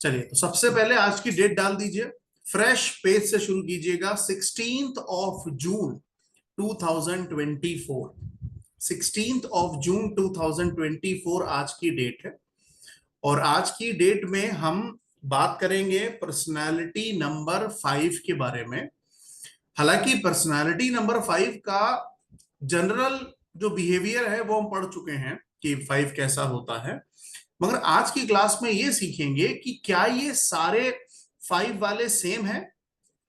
चलिए, तो सबसे पहले आज की डेट डाल दीजिए। फ्रेश पेज से शुरू कीजिएगा। 16 जून 2024। 16 जून 2024 आज की डेट है। और आज की डेट में हम बात करेंगे पर्सनालिटी नंबर 5 के बारे में। हालांकि पर्सनालिटी नंबर 5 का जनरल जो बिहेवियर है वो हम पढ़ चुके हैं कि 5 कैसा होता है। मगर आज की क्लास में ये सीखेंगे कि क्या ये सारे 5 वाले सेम है।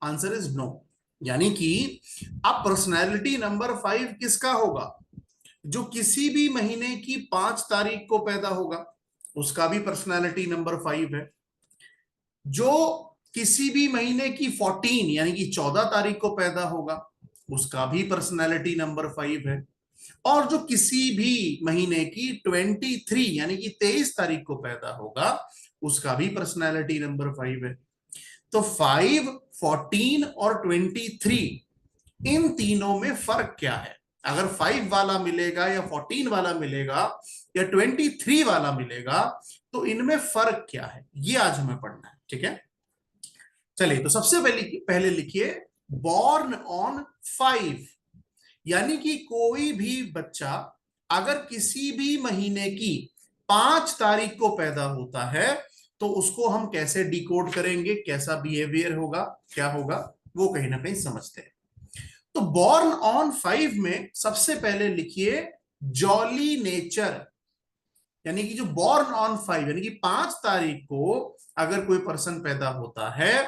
Answer is no. यानी कि अब पर्सनैलिटी नंबर 5 किसका होगा? जो किसी भी महीने की 5 तारीख को पैदा होगा, उसका भी पर्सनैलिटी नंबर 5 है। जो किसी भी महीने की 14 यानी कि 14 तारीख को पैदा होगा, उसका भी पर्सनैलिटी नंबर 5 है। और जो किसी भी महीने की 23 यानी कि 23 तारीख को पैदा होगा, उसका भी पर्सनैलिटी नंबर 5 है। तो 5, 14 और 23, इन तीनों में फर्क क्या है? अगर 5 वाला मिलेगा या 14 वाला मिलेगा या 23 वाला मिलेगा, तो इनमें फर्क क्या है, ये आज हमें पढ़ना है। ठीक है, चलिए, तो सबसे पहले पहले लिखिए बॉर्न ऑन 5। यानी कि कोई भी बच्चा अगर किसी भी महीने की 5 तारीख को पैदा होता है, तो उसको हम कैसे डिकोड करेंगे, कैसा बिहेवियर होगा, क्या होगा, वो कहीं ना कहीं समझते हैं। तो बॉर्न ऑन 5 में सबसे पहले लिखिए जॉली नेचर। यानी कि जो बॉर्न ऑन 5 यानी कि 5 तारीख को अगर कोई पर्सन पैदा होता है,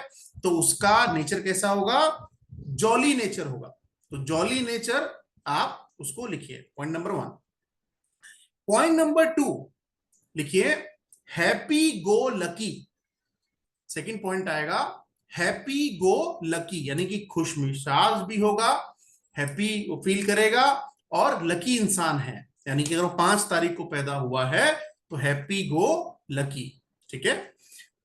तो उसका नेचर कैसा होगा? जॉली नेचर होगा। तो जॉली नेचर आप उसको लिखिए, पॉइंट नंबर 1। पॉइंट नंबर 2 लिखिए happy go lucky. Second point आएगा हैप्पी गो लकी, यानी कि खुश मिजाज भी होगा, हैप्पी वो फील करेगा और लकी इंसान है। यानी कि अगर वो 5 तारीख को पैदा हुआ है तो हैप्पी गो लकी। ठीक है।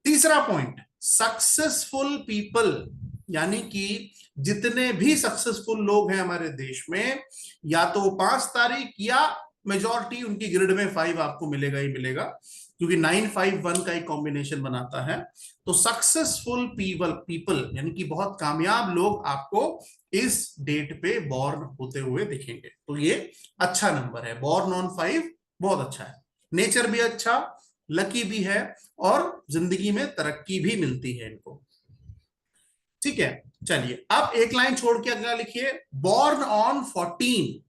तीसरा पॉइंट सक्सेसफुल पीपल, यानी कि जितने भी सक्सेसफुल लोग हैं हमारे देश में, या तो 5 तारीख या मेजॉरिटी उनकी ग्रिड में 5 आपको मिलेगा ही मिलेगा, क्योंकि 951 का एक कॉम्बिनेशन बनाता है। तो सक्सेसफुल पीपल यानी कि बहुत कामयाब लोग आपको इस डेट पे बॉर्न होते हुए दिखेंगे। तो ये अच्छा नंबर है, बॉर्न ऑन 5 बहुत अच्छा है। नेचर भी अच्छा, लकी भी है और जिंदगी में तरक्की भी मिलती है इनको। ठीक है, चलिए अब एक लाइन छोड़ के अगला लिखिए बॉर्न ऑन 14।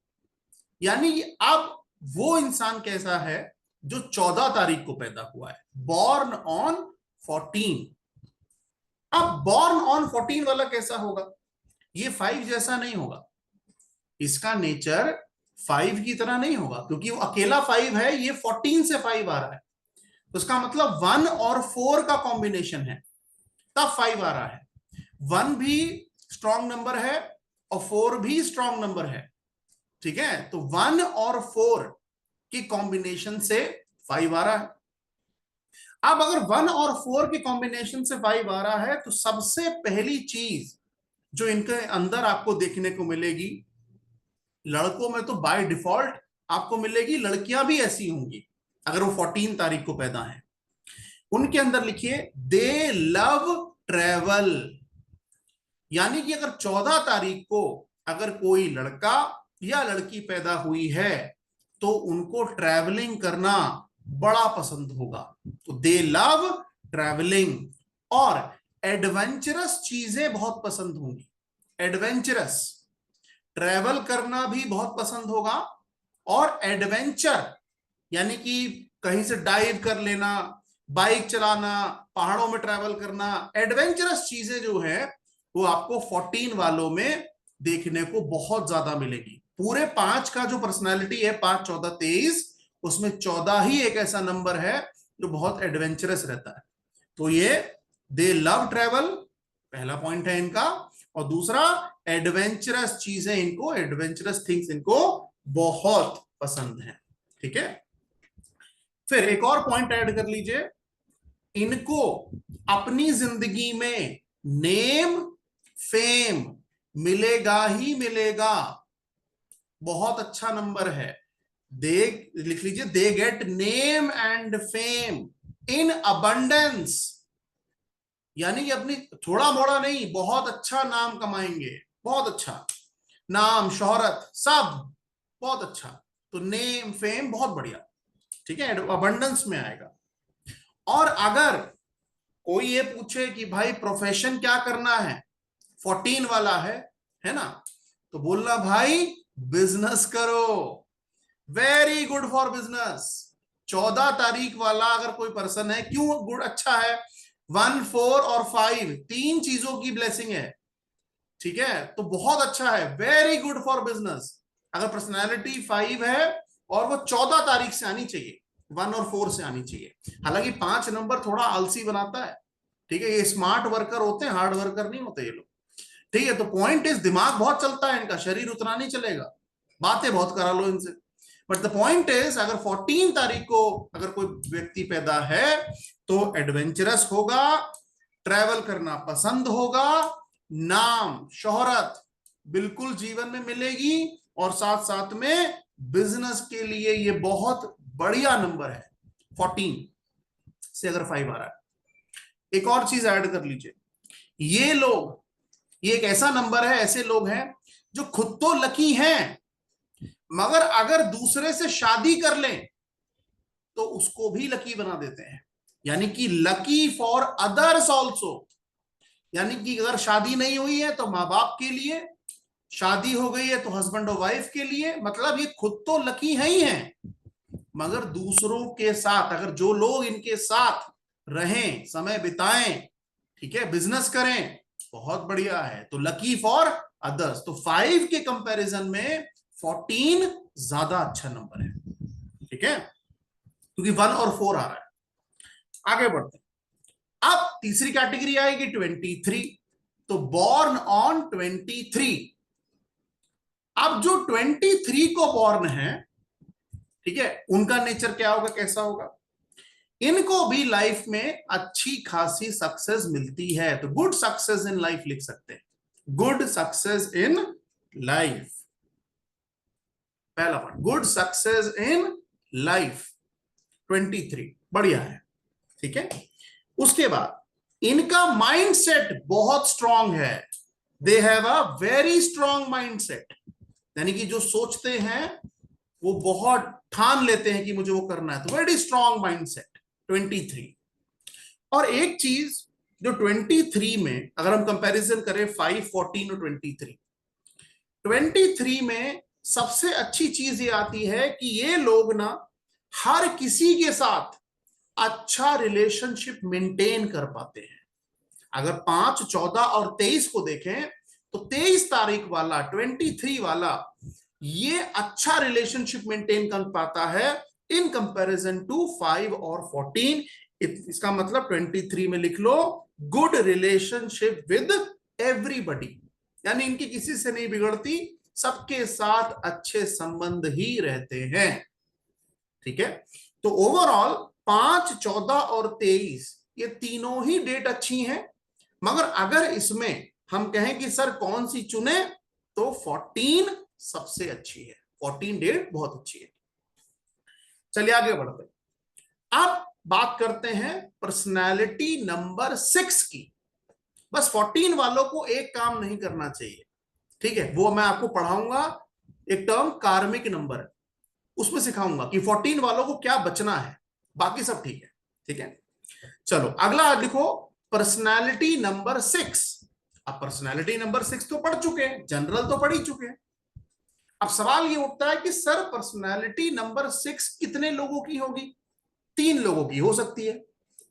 यानी अब वो इंसान कैसा है जो 14 तारीख को पैदा हुआ है, बॉर्न ऑन 14। अब बॉर्न ऑन 14 वाला कैसा होगा? ये 5 जैसा नहीं होगा, इसका नेचर 5 की तरह नहीं होगा, क्योंकि वो अकेला 5 है, ये 14 से 5 आ रहा है। तो उसका मतलब 1 और 4 का कॉम्बिनेशन है, तब 5 आ रहा है। 1 भी स्ट्रॉन्ग नंबर है और 4 भी स्ट्रॉन्ग नंबर है। ठीक है, तो 1 और 4 के कॉम्बिनेशन से 5 आ रहा है। अब अगर 1 और 4 के कॉम्बिनेशन से 5 आ रहा है, तो सबसे पहली चीज जो इनके अंदर आपको देखने को मिलेगी, लड़कों में तो बाय डिफॉल्ट आपको मिलेगी, लड़कियां भी ऐसी होंगी अगर वो 14 तारीख को पैदा है। उनके अंदर लिखिए दे लव ट्रेवल। यानी कि अगर 14 तारीख को अगर कोई लड़का या लड़की पैदा हुई है, तो उनको ट्रैवलिंग करना बड़ा पसंद होगा। तो दे लव ट्रैवलिंग। और एडवेंचरस चीजें बहुत पसंद होंगी। एडवेंचरस, ट्रैवल करना भी बहुत पसंद होगा। और एडवेंचर यानी कि कहीं से डाइव कर लेना, बाइक चलाना, पहाड़ों में ट्रैवल करना, एडवेंचरस चीजें जो है वो आपको 14 वालों में देखने को बहुत ज्यादा मिलेगी। पूरे 5 का जो पर्सनालिटी है, 5, 14, 23, उसमें 14 ही एक ऐसा नंबर है जो बहुत एडवेंचरस रहता है। तो ये दे लव ट्रैवल पहला पॉइंट है इनका। और दूसरा एडवेंचरस चीजें इनको, एडवेंचरस थिंग्स इनको बहुत पसंद है। ठीक है, फिर एक और पॉइंट ऐड कर लीजिए, इनको अपनी जिंदगी में नेम फेम मिलेगा ही मिलेगा। बहुत अच्छा नंबर है। दे लिख लीजिए they get name and fame in abundance. यानी कि अपनी थोड़ा मोड़ा नहीं, बहुत अच्छा नाम कमाएंगे, बहुत अच्छा नाम शोहरत सब बहुत अच्छा। तो नेम फेम बहुत बढ़िया, ठीक है, अबंडेंस में आएगा। और अगर कोई ये पूछे कि भाई प्रोफेशन क्या करना है, 14 वाला है ना, तो बोलना भाई बिजनेस करो, वेरी गुड फॉर बिजनेस। 14 तारीख वाला अगर कोई पर्सन है, क्यों गुड अच्छा है, 1 4 और 5 तीन चीजों की ब्लेसिंग है, ठीक है, तो बहुत अच्छा है, वेरी गुड फॉर बिजनेस। अगर पर्सनैलिटी 5 है और वो 14 तारीख से आनी चाहिए, 1 और 4 से आनी चाहिए। हालांकि 5 नंबर थोड़ा आलसी बनाता है, ठीक है, ये स्मार्ट वर्कर होते हैं, हार्ड वर्कर नहीं होते ये लोग, ठीक है। तो पॉइंट इज दिमाग बहुत चलता है इनका, शरीर उतना नहीं चलेगा, बातें बहुत करा लो इनसे। बट द पॉइंट इज अगर 14 तारीख को अगर कोई व्यक्ति पैदा है तो एडवेंचरस होगा, ट्रैवल करना पसंद होगा, नाम शोहरत बिल्कुल जीवन में मिलेगी, और साथ साथ में बिजनेस के लिए ये बहुत बढ़िया नंबर है। 14 से अगर 5 आ रहा है, एक और चीज ऐड कर लीजिए, ये लोग, ये एक ऐसा नंबर है, ऐसे लोग हैं जो खुद तो लकी हैं, मगर अगर दूसरे से शादी कर लें तो उसको भी लकी बना देते हैं, यानी कि लकी फॉर अदर्स ऑल्सो। यानी कि अगर शादी नहीं हुई है तो माँ बाप के लिए, शादी हो गई है तो हस्बैंड और वाइफ के लिए, मतलब ये खुद तो लकी है ही है, मगर दूसरों के साथ अगर जो लोग इनके साथ रहें, समय बिताएं, ठीक है, बिजनेस करें, बहुत बढ़िया है, तो लकी फॉर अदर्स। तो 5 के कंपैरिजन में 14 ज्यादा अच्छा नंबर है, ठीक है, क्योंकि 1 और 4 आ रहा है। आगे बढ़ते हैं, अब तीसरी कैटेगरी आएगी 23। तो बॉर्न ऑन 23। अब जो 23 को बॉर्न है, ठीक है, उनका नेचर क्या होगा, कैसा होगा, इनको भी लाइफ में अच्छी खासी सक्सेस मिलती है। तो गुड सक्सेस इन लाइफ लिख सकते हैं, गुड सक्सेस इन लाइफ, पहला point, good success in life 23 बढ़िया है, ठीक है। उसके बाद इनका माइंडसेट बहुत स्ट्रांग है, they have a very strong mindset, यानी कि जो सोचते हैं वो बहुत ठान लेते हैं कि मुझे वो करना है, तो वेरी स्ट्रांग माइंडसेट 23। और एक चीज जो 23 में अगर हम कंपैरिजन करें 5 14 और 23 में सबसे अच्छी चीज ये आती है कि ये लोग ना हर किसी के साथ अच्छा रिलेशनशिप मेंटेन कर पाते हैं। अगर 5 14 और 23 को देखें तो 23 तारीख वाला 23 वाला ये अच्छा रिलेशनशिप मेंटेन कर पाता है इन कंपैरिजन टू 5 और 14। इसका मतलब 23 में लिख लो गुड रिलेशनशिप विद एवरीबॉडी, यानी इनकी किसी से नहीं बिगड़ती, सबके साथ अच्छे संबंध ही रहते हैं, ठीक है। तो ओवरऑल 5 14 और 23 ये तीनों ही डेट अच्छी हैं, मगर अगर इसमें हम कहें कि सर कौन सी चुने, तो 14 सबसे अच्छी है, 14 डेट बहुत अच्छी है। चलिए आगे बढ़ते हैं, अब बात करते हैं पर्सनालिटी नंबर 6 की। बस 14 वालों को एक काम नहीं करना चाहिए, ठीक है, वो मैं आपको पढ़ाऊंगा, एक टर्म कार्मिक नंबर, उसमें सिखाऊंगा कि 14 वालों को क्या बचना है, बाकी सब ठीक है, ठीक है। चलो अगला लिखो, पर्सनालिटी नंबर 6। अब पर्सनालिटी नंबर 6 तो पढ़ चुके हैं, जनरल तो पढ़ ही चुके हैं। अब सवाल ये उठता है कि सर पर्सनालिटी नंबर 6 कितने लोगों की होगी, 3 लोगों की हो सकती है।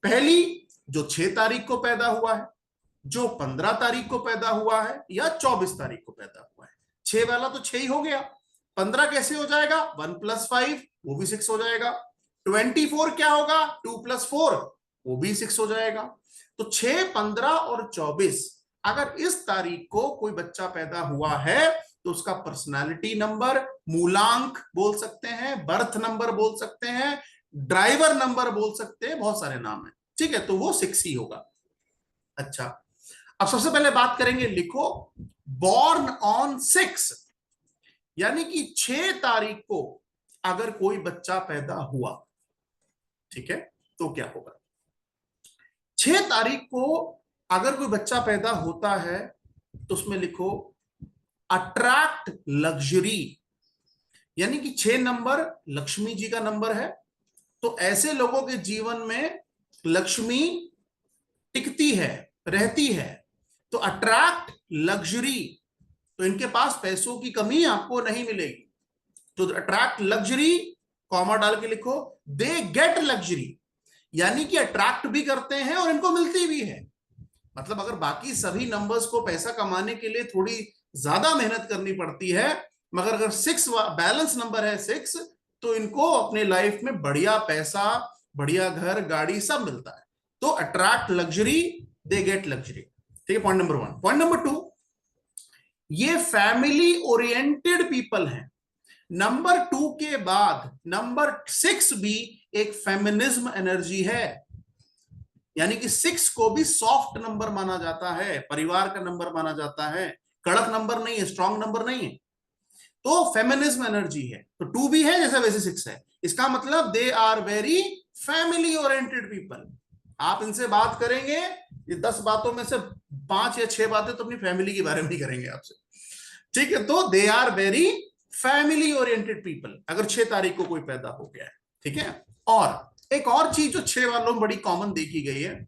पहली, जो 6 तारीख को पैदा हुआ है, जो 15 तारीख को पैदा हुआ है, या 24 तारीख को पैदा हुआ है। 6 वाला तो 6 ही हो गया, 15 कैसे हो जाएगा, 1 + 5 वो भी 6 हो जाएगा, 24 क्या होगा, 2 + 4 वो भी 6 हो जाएगा। तो 6 15 और 24, अगर इस तारीख को कोई बच्चा पैदा हुआ है तो उसका पर्सनालिटी नंबर, मूलांक बोल सकते हैं, बर्थ नंबर बोल सकते हैं, ड्राइवर नंबर बोल सकते हैं, बहुत सारे नाम है, ठीक है, तो वो 6 ही होगा। अच्छा, अब सबसे पहले बात करेंगे, लिखो बॉर्न ऑन 6, यानी कि 6 तारीख को अगर कोई बच्चा पैदा हुआ, ठीक है, तो क्या होगा। 6 तारीख को अगर कोई बच्चा पैदा होता है तो उसमें लिखो अट्रैक्ट लग्जरी, यानी कि 6 नंबर लक्ष्मी जी का नंबर है, तो ऐसे लोगों के जीवन में लक्ष्मी टिकती है, रहती है। तो अट्रैक्ट लग्जरी, तो इनके पास पैसों की कमी आपको नहीं मिलेगी। तो अट्रैक्ट लग्जरी, कॉमा डाल के लिखो दे गेट लग्जरी, यानी कि अट्रैक्ट भी करते हैं और इनको मिलती भी है। मतलब अगर बाकी सभी नंबर्स को पैसा कमाने के लिए थोड़ी ज्यादा मेहनत करनी पड़ती है, मगर अगर 6 बैलेंस नंबर है 6, तो इनको अपने लाइफ में बढ़िया पैसा, बढ़िया घर, गाड़ी सब मिलता है। तो attract luxury, they get luxury. ठीक है, पॉइंट नंबर 1। पॉइंट नंबर 2, ये फैमिली ओरिएंटेड पीपल हैं। नंबर 2 के बाद नंबर 6 भी एक फेमिनिज्म एनर्जी है, यानी कि 6 को भी सॉफ्ट नंबर माना जाता है, परिवार का नंबर माना जाता है, कड़क नंबर नहीं है, स्ट्रॉन्ग नंबर नहीं है। तो फेमिनिज्म एनर्जी है, तो 2 भी है जैसे वैसे 6 है। इसका मतलब they are very family oriented people. आप इनसे बात करेंगे, ये 10 बातों में से 5 या 6 बातें तो अपनी फैमिली के बारे में ही करेंगे आपसे। ठीक है, तो they are very family oriented people, अगर 6 तारीख को कोई पैदा हो गया है। ठीक है, और एक और चीज जो 6 वालों में बड़ी कॉमन देखी गई है,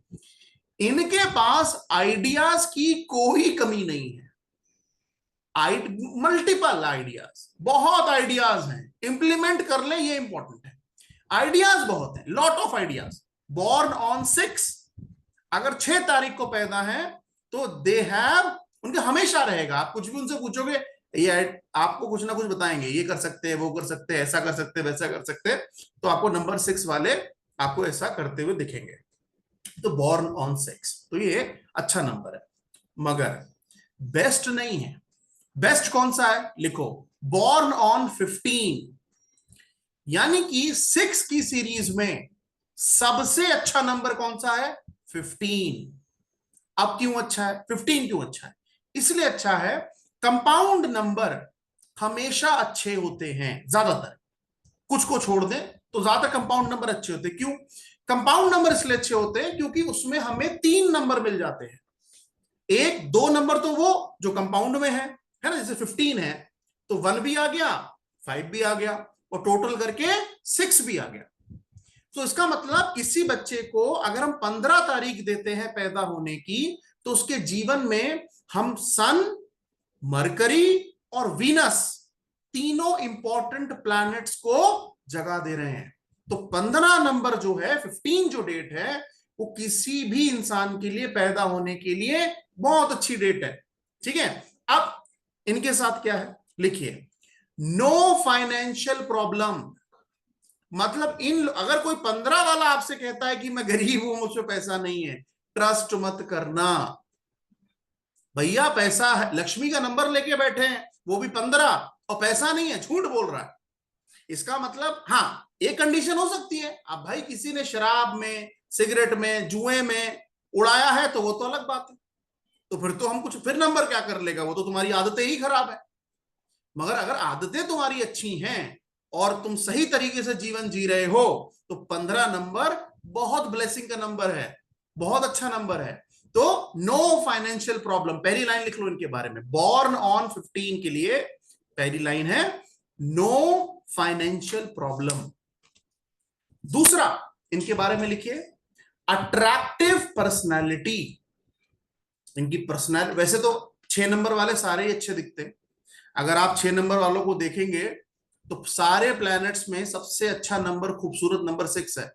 इनके पास आइडियाज की कोई कमी नहीं है। मल्टीपल आइडियाज, बहुत आइडियाज हैं, इंप्लीमेंट कर ले, ये इंपॉर्टेंट है। आइडियाज बहुत है, lot of ideas. Born on 6, अगर 6 तारीख को पैदा है तो दे हैव, उनके हमेशा रहेगा। आप कुछ भी उनसे पूछोगे, ये आपको कुछ ना कुछ बताएंगे, ये कर सकते हैं, वो कर सकते हैं, ऐसा कर सकते हैं, वैसा कर सकते हैं। तो आपको नंबर 6 वाले आपको ऐसा करते हुए दिखेंगे। तो बॉर्न ऑन 6, तो ये अच्छा नंबर है, मगर बेस्ट नहीं है। बेस्ट कौन सा है, लिखो बॉर्न ऑन 15, यानी कि 6 की सीरीज में सबसे अच्छा नंबर कौन सा है, 15। अब क्यों अच्छा है, 15 क्यों अच्छा है, इसलिए अच्छा है, कंपाउंड नंबर हमेशा अच्छे होते हैं ज्यादातर, कुछ को छोड़ दें तो ज्यादा कंपाउंड नंबर अच्छे होते हैं। क्यों कंपाउंड नंबर इसलिए अच्छे होते हैं, क्योंकि उसमें हमें 3 नंबर मिल जाते हैं। 1 2 नंबर तो वो जो कंपाउंड में है ना, जैसे 15 है तो 1 भी आ गया, 5 भी आ गया, और टोटल करके 6 भी आ गया। तो इसका मतलब किसी बच्चे को अगर हम 15 तारीख देते हैं पैदा होने की, तो उसके जीवन में हम सन, मरकरी और वीनस, तीनों इंपॉर्टेंट प्लैनेट्स को जगा दे रहे हैं। तो 15 नंबर जो है, 15 जो डेट है, वो किसी भी इंसान के लिए पैदा होने के लिए बहुत अच्छी डेट है। ठीक है, अब इनके साथ क्या है, लिखिए नो फाइनेंशियल प्रॉब्लम। मतलब इन, अगर कोई 15 वाला आपसे कहता है कि मैं गरीब हूं, मुझसे पैसा नहीं है, ट्रस्ट मत करना भैया। पैसा है, लक्ष्मी का नंबर लेके बैठे हैं, वो भी 15, और पैसा नहीं है, झूठ बोल रहा है। इसका मतलब हाँ, एक कंडीशन हो सकती है, अब भाई किसी ने शराब में, सिगरेट में, जुए में उड़ाया है तो वो तो अलग बात है, तो फिर तो हम कुछ, फिर नंबर क्या कर लेगा, वो तो तुम्हारी आदतें ही खराब है। मगर अगर आदतें तुम्हारी अच्छी हैं और तुम सही तरीके से जीवन जी रहे हो, तो 15 नंबर बहुत ब्लेसिंग का नंबर है, बहुत अच्छा नंबर है। तो नो फाइनेंशियल प्रॉब्लम, पहली लाइन लिख लो इनके बारे में, बॉर्न ऑन 15 के लिए पहली लाइन है नो फाइनेंशियल प्रॉब्लम। दूसरा इनके बारे में लिखिए अट्रैक्टिव पर्सनालिटी। इनकी पर्सनैलिटी, वैसे तो 6 नंबर वाले सारे ही अच्छे दिखते हैं। अगर आप 6 नंबर वालों को देखेंगे तो सारे प्लैनेट्स में सबसे अच्छा नंबर, खूबसूरत नंबर 6 है।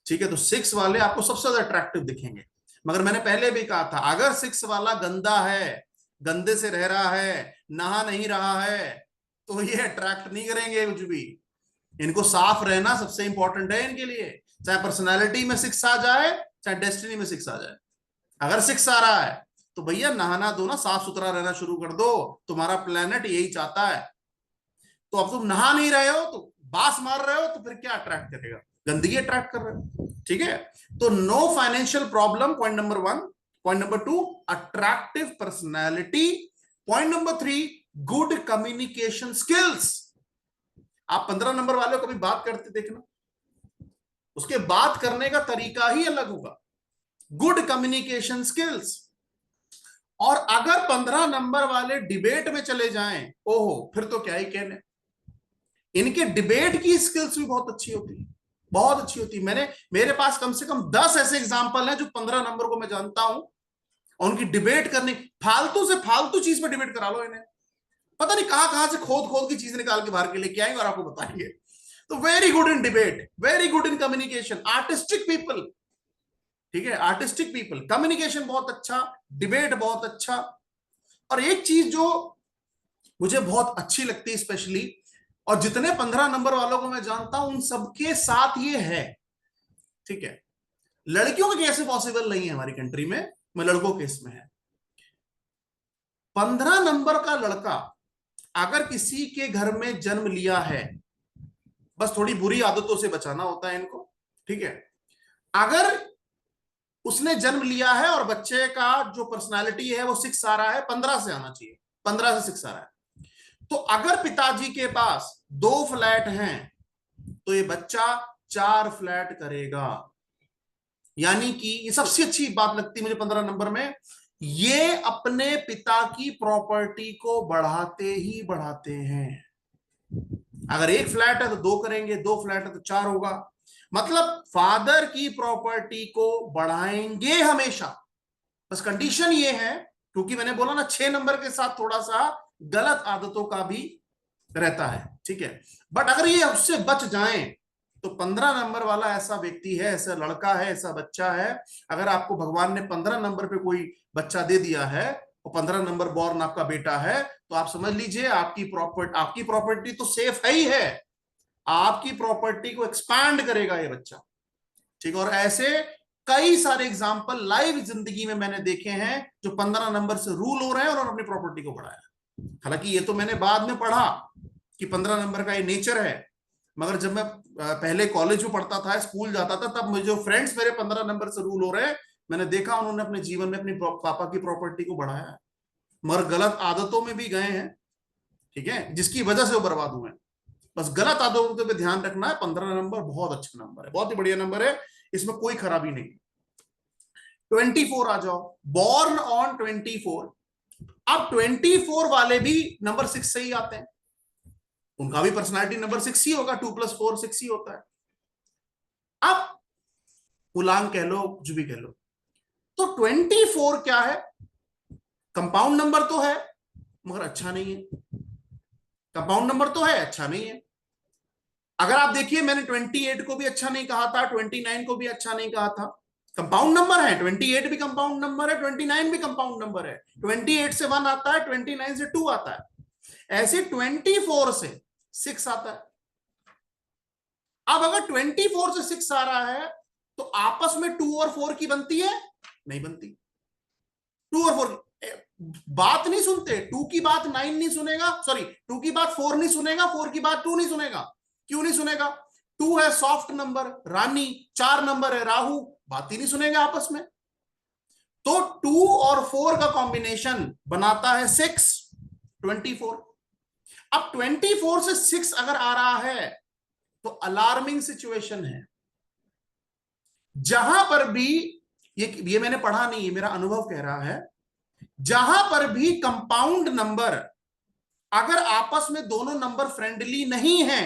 ठीक है, तो 6 वाले आपको सबसे ज्यादा अट्रैक्टिव दिखेंगे। मगर मैंने पहले भी कहा था, अगर 6 वाला गंदा है, गंदे से रह रहा है, नहा नहीं रहा है, तो ये अट्रैक्ट नहीं करेंगे कुछ भी। इनको साफ रहना सबसे इंपॉर्टेंट है इनके लिए, चाहे पर्सनैलिटी में 6 आ जाए, चाहे डेस्टिनी में 6 आ जाए। अगर 6 आ रहा है तो भैया नहाना धोना, साफ सुथरा रहना शुरू कर दो, तुम्हारा प्लेनेट यही चाहता है। तो अब तुम नहा नहीं रहे हो, तो बास मार रहे हो, तो फिर क्या अट्रैक्ट करेगा, गंदगी अट्रैक्ट कर रहे हो। ठीक है, तो no financial problem, point number 1। Point number 2 attractive personality. Point number 3 good communication skills. आप 15 नंबर वाले को कभी बात करते देखना, उसके बात करने का तरीका ही अलग होगा। Good communication skills. और अगर 15 नंबर वाले डिबेट में चले जाएं, ओहो फिर तो क्या ही कहने, इनके डिबेट की स्किल्स भी बहुत अच्छी होती है, बहुत अच्छी होती है। मेरे पास कम से कम 10 ऐसे एग्जांपल हैं जो 15 नंबर को मैं जानता हूं, और उनकी डिबेट करने, फालतू से फालतू चीज पर डिबेट करा लो इन्हें, पता नहीं कहां कहां से खोद खोद की चीज निकाल के बाहर के लेके आएंगे और आपको बताएंगे। तो very good in debate, very good in communication, artistic people, ठीक है, आर्टिस्टिक पीपल, कम्युनिकेशन बहुत अच्छा, डिबेट बहुत अच्छा। और एक चीज जो मुझे बहुत अच्छी लगती है स्पेशली, और जितने 15 नंबर वालों को मैं जानता हूं उन सबके साथ ये है, ठीक है, लड़कियों के केस में पॉसिबल नहीं है हमारी कंट्री में, मैं लड़कों के केस में है। 15 नंबर का लड़का अगर किसी के घर में जन्म लिया है, बस थोड़ी बुरी आदतों से बचाना होता है इनको, ठीक है, अगर उसने जन्म लिया है और बच्चे का जो पर्सनालिटी है वो 6 आ रहा है, 15 से आना चाहिए, 15 से 6 आ रहा है, तो अगर पिताजी के पास 2 फ्लैट हैं तो ये बच्चा 4 फ्लैट करेगा। यानी कि ये सबसे अच्छी बात लगती है मुझे 15 नंबर में, ये अपने पिता की प्रॉपर्टी को बढ़ाते ही बढ़ाते हैं। अगर 1 फ्लैट है तो 2 करेंगे, 2 फ्लैट है तो 4 होगा, मतलब फादर की प्रॉपर्टी को बढ़ाएंगे हमेशा। बस कंडीशन ये है, क्योंकि मैंने बोला ना 6 नंबर के साथ थोड़ा सा गलत आदतों का भी रहता है, ठीक है, बट अगर ये उससे बच जाएं तो 15 नंबर वाला ऐसा व्यक्ति है, ऐसा लड़का है, ऐसा बच्चा है, अगर आपको भगवान ने 15 नंबर पे कोई बच्चा दे दिया है और 15 नंबर बॉर्न आपका बेटा है, तो आप समझ लीजिए आपकी प्रॉपर्टी तो सेफ है ही है, आपकी प्रॉपर्टी को एक्सपैंड करेगा ये बच्चा, ठीक है। और ऐसे कई सारे एग्जाम्पल लाइव जिंदगी में मैंने देखे हैं जो 15 नंबर से रूल हो रहे हैं और अपनी प्रॉपर्टी को बढ़ाया। हालांकि ये तो मैंने बाद में पढ़ा कि 15 नंबर का ये नेचर है, मगर जब मैं पहले कॉलेज में पढ़ता था, स्कूल जाता था, तब मुझे जो फ्रेंड्स मेरे 15 नंबर से रूल हो रहे हैं, मैंने देखा उन्होंने अपने जीवन में अपनी पापा की प्रॉपर्टी को बढ़ाया है, मगर गलत आदतों में भी गए हैं, ठीक है, जिसकी वजह से वो बर्बाद हुए हैं। बस गलत आदतों पे ध्यान रखना है। 15 नंबर बहुत अच्छा नंबर है, बहुत ही बढ़िया नंबर है, इसमें कोई खराबी नहीं। 24 आ जाओ, बॉर्न ऑन 24। अब 24 वाले भी नंबर 6 से ही आते हैं, उनका भी पर्सनालिटी नंबर 6 ही होगा, 2 + 4 6 ही होता है। अब पूर्णांक कह लो, कुछ भी कह लो, तो 24 क्या है, कंपाउंड नंबर तो है मगर अच्छा नहीं है, कंपाउंड नंबर तो है, अच्छा नहीं है। अगर आप देखिए मैंने 28 को भी अच्छा नहीं कहा था, 29 को भी अच्छा नहीं कहा था, कंपाउंड नंबर है, 28 भी कंपाउंड नंबर है, 29 भी कंपाउंड नंबर है, 28 से 1 आता है, 29 से 2 आता है, ऐसे 24 से 6 आता है। अब अगर 24 से 6 आ रहा है तो आपस में 2 और 4 की बनती है, नहीं बनती। 2 और 4 बात नहीं सुनते, 2 की बात 9 नहीं सुनेगा, सॉरी 2 की बात 4 नहीं सुनेगा, 4 की बात 2 नहीं सुनेगा। क्यों नहीं सुनेगा? 2 है सॉफ्ट नंबर, रानी, 4 नंबर है राहु, बात ही नहीं सुनेगा आपस में। तो 2 और 4 का कॉम्बिनेशन बनाता है 6, 24। अब 24 से 6 अगर आ रहा है तो अलार्मिंग सिचुएशन है। जहां पर भी ये मैंने पढ़ा नहीं है, मेरा अनुभव कह रहा है, जहां पर भी कंपाउंड नंबर अगर आपस में दोनों नंबर फ्रेंडली नहीं है,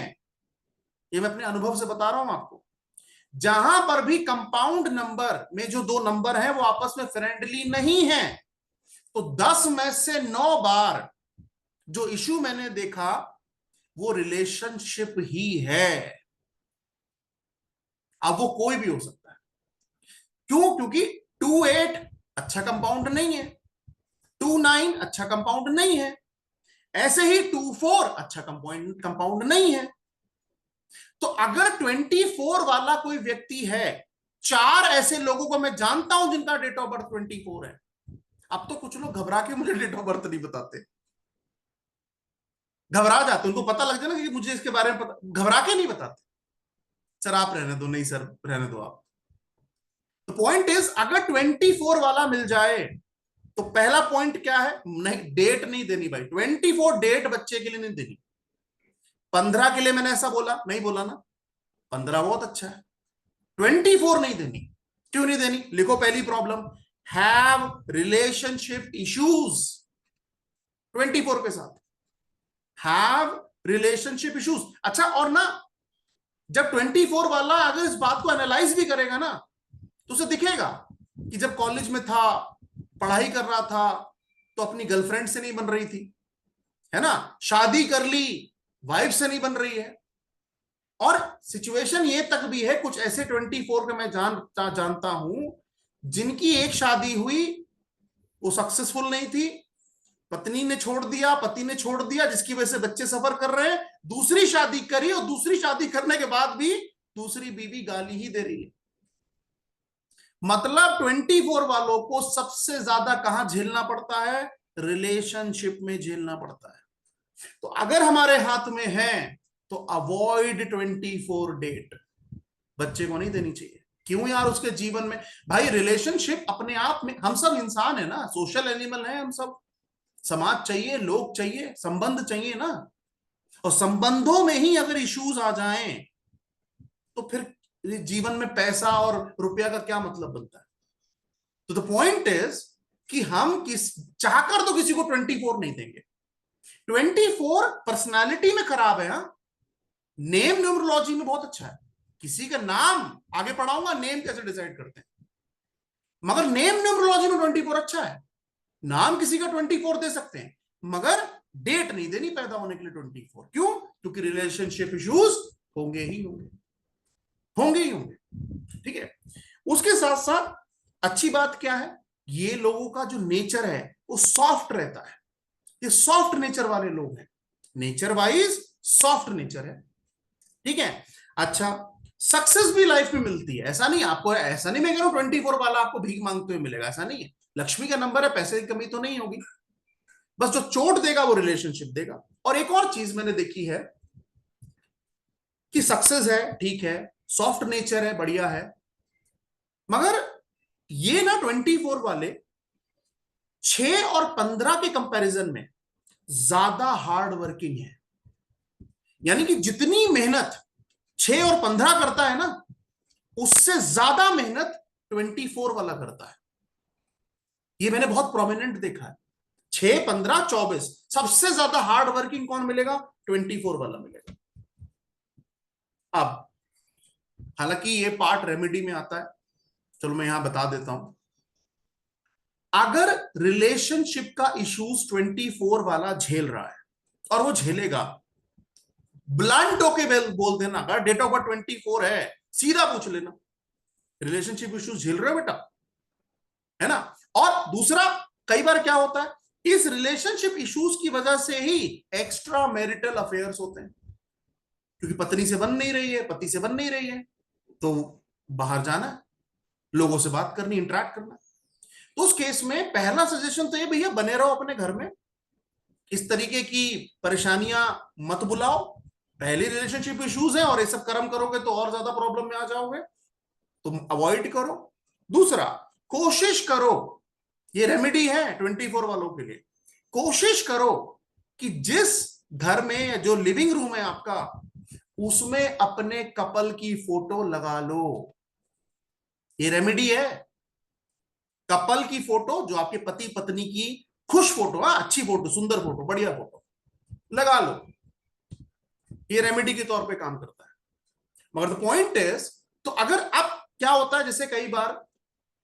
ये मैं अपने अनुभव से बता रहा हूं आपको, जहां पर भी कंपाउंड नंबर में जो 2 नंबर हैं वो आपस में फ्रेंडली नहीं है, तो 10 में से 9 बार जो इश्यू मैंने देखा वो रिलेशनशिप ही है। अब वो कोई भी हो सकता है, क्यों? क्योंकि 2 8 अच्छा कंपाउंड नहीं है, 2 9 अच्छा कंपाउंड नहीं है, ऐसे ही 2 4 अच्छा कंपाउंड नहीं है। तो अगर 24 वाला कोई व्यक्ति है, 4 ऐसे लोगों को मैं जानता हूं जिनका डेट ऑफ बर्थ 24 है। अब तो कुछ लोग घबरा के मुझे डेट ऑफ बर्थ नहीं बताते, घबरा जाते, उनको पता लग जाए ना कि मुझे इसके बारे में पता, घबरा के नहीं बताते, सर आप रहने दो, नहीं सर रहने दो आप। तो पॉइंट इज, अगर 24 वाला मिल जाए तो पहला पॉइंट क्या है, नहीं डेट नहीं देनी भाई, 24 डेट बच्चे के लिए नहीं देनी। 15 के लिए मैंने ऐसा बोला नहीं, बोला ना, 15 बहुत अच्छा है, 24 नहीं देनी। क्यों नहीं देनी? लिखो पहली प्रॉब्लम, हैव रिलेशनशिप इश्यूज 24 के साथ, हैव रिलेशनशिप इश्यूज। अच्छा, और ना जब 24 वाला अगर इस बात को एनालाइज भी करेगा ना, तो उसे दिखेगा कि जब कॉलेज में था, पढ़ाई कर रहा था, तो अपनी गर्लफ्रेंड से नहीं बन रही थी, है ना, शादी कर ली, वाइफ से नहीं बन रही है। और सिचुएशन ये तक भी है, कुछ ऐसे 24 के मैं जानता हूं जिनकी एक शादी हुई, वो सक्सेसफुल नहीं थी, पत्नी ने छोड़ दिया, पति ने छोड़ दिया, जिसकी वजह से बच्चे सफर कर रहे हैं। दूसरी शादी करी और दूसरी शादी करने के बाद भी दूसरी बीवी गाली ही दे रही है। मतलब 24 वालों को सबसे ज्यादा कहां झेलना पड़ता है? रिलेशनशिप में झेलना पड़ता है। तो अगर हमारे हाथ में है तो अवॉइड 24 डेट, बच्चे को नहीं देनी चाहिए। क्यों यार? उसके जीवन में भाई रिलेशनशिप अपने आप में, हम सब इंसान है ना, सोशल एनिमल है हम सब, समाज चाहिए, लोग चाहिए, संबंध चाहिए ना। और संबंधों में ही अगर इश्यूज आ जाएं तो फिर जीवन में पैसा और रुपया का क्या मतलब बनता है? तो द पॉइंट इज कि हम चाहकर तो किसी को 24 नहीं देंगे। 24 पर्सनालिटी में खराब है। हाँ, नेम न्यूमरोलॉजी में बहुत अच्छा है, किसी का नाम आगे पढ़ाऊंगा, नेम कैसे डिसाइड करते हैं, मगर नेम न्यूमरोलॉजी में 24 अच्छा है। नाम किसी का 24 दे सकते हैं, मगर डेट नहीं देनी पैदा होने के लिए 24। क्यों? क्योंकि रिलेशनशिप इश्यूज होंगे ही होंगे, होंगे ही होंगे। ठीक है, उसके साथ साथ अच्छी बात क्या है, ये लोगों का जो नेचर है वो सॉफ्ट रहता है। ये सॉफ्ट नेचर वाले लोग हैं, नेचर वाइज सॉफ्ट नेचर है। ठीक है। अच्छा, सक्सेस भी लाइफ में मिलती है, ऐसा नहीं, आपको ऐसा नहीं मैं कह रहा हूं 24 वाला आपको भीख मांगते हुए मिलेगा, ऐसा नहीं है। लक्ष्मी का नंबर है, पैसे की कमी तो नहीं होगी, बस जो चोट देगा वो रिलेशनशिप देगा। और एक और चीज मैंने देखी है कि सक्सेस है, ठीक है, सॉफ्ट नेचर है, बढ़िया है, मगर ये ना 24 वाले 6 और 15 के कंपैरिजन में ज्यादा हार्ड वर्किंग है। यानी कि जितनी मेहनत 6 और 15 करता है ना, उससे ज्यादा मेहनत 24 वाला करता है। ये मैंने बहुत प्रोमिनेंट देखा है। 6, 15, 24 सबसे ज्यादा हार्ड वर्किंग कौन मिलेगा? 24 वाला मिलेगा। अब हालांकि ये पार्ट रेमेडी में आता है, चलो मैं यहां बता देता हूं। अगर रिलेशनशिप का इश्यूज 24 वाला झेल रहा है, और वो झेलेगा, ब्लंट होके बोल देना, अगर डेट ऑफ बर्थ 24 है, सीधा पूछ लेना, रिलेशनशिप इश्यूज झेल रहे हो बेटा, है ना। और दूसरा, कई बार क्या होता है, इस रिलेशनशिप इश्यूज की वजह से ही एक्स्ट्रा मैरिटल अफेयर्स होते हैं, क्योंकि पत्नी से बन नहीं रही है, पति से बन नहीं रही है, तो बाहर जाना, लोगों से बात करनी, इंटरेक्ट करना। तो उस केस में पहला सजेशन तो ये, भैया बने रहो अपने घर में, इस तरीके की परेशानियां मत बुलाओ। पहली रिलेशनशिप इश्यूज है और ये सब कर्म करोगे तो और ज्यादा प्रॉब्लम में आ जाओगे, तुम अवॉइड करो। दूसरा, कोशिश करो, ये रेमेडी है 24 वालों के लिए, कोशिश करो कि जिस घर में जो लिविंग रूम है आपका, उसमें अपने कपल की फोटो लगा लो। ये रेमेडी है, कपल की फोटो, जो आपके पति पत्नी की खुश फोटो, अच्छी फोटो, सुंदर फोटो, बढ़िया फोटो लगा लो। ये रेमेडी के तौर पे काम करता है। मगर द पॉइंट इज, तो अगर अब क्या होता है, जैसे कई बार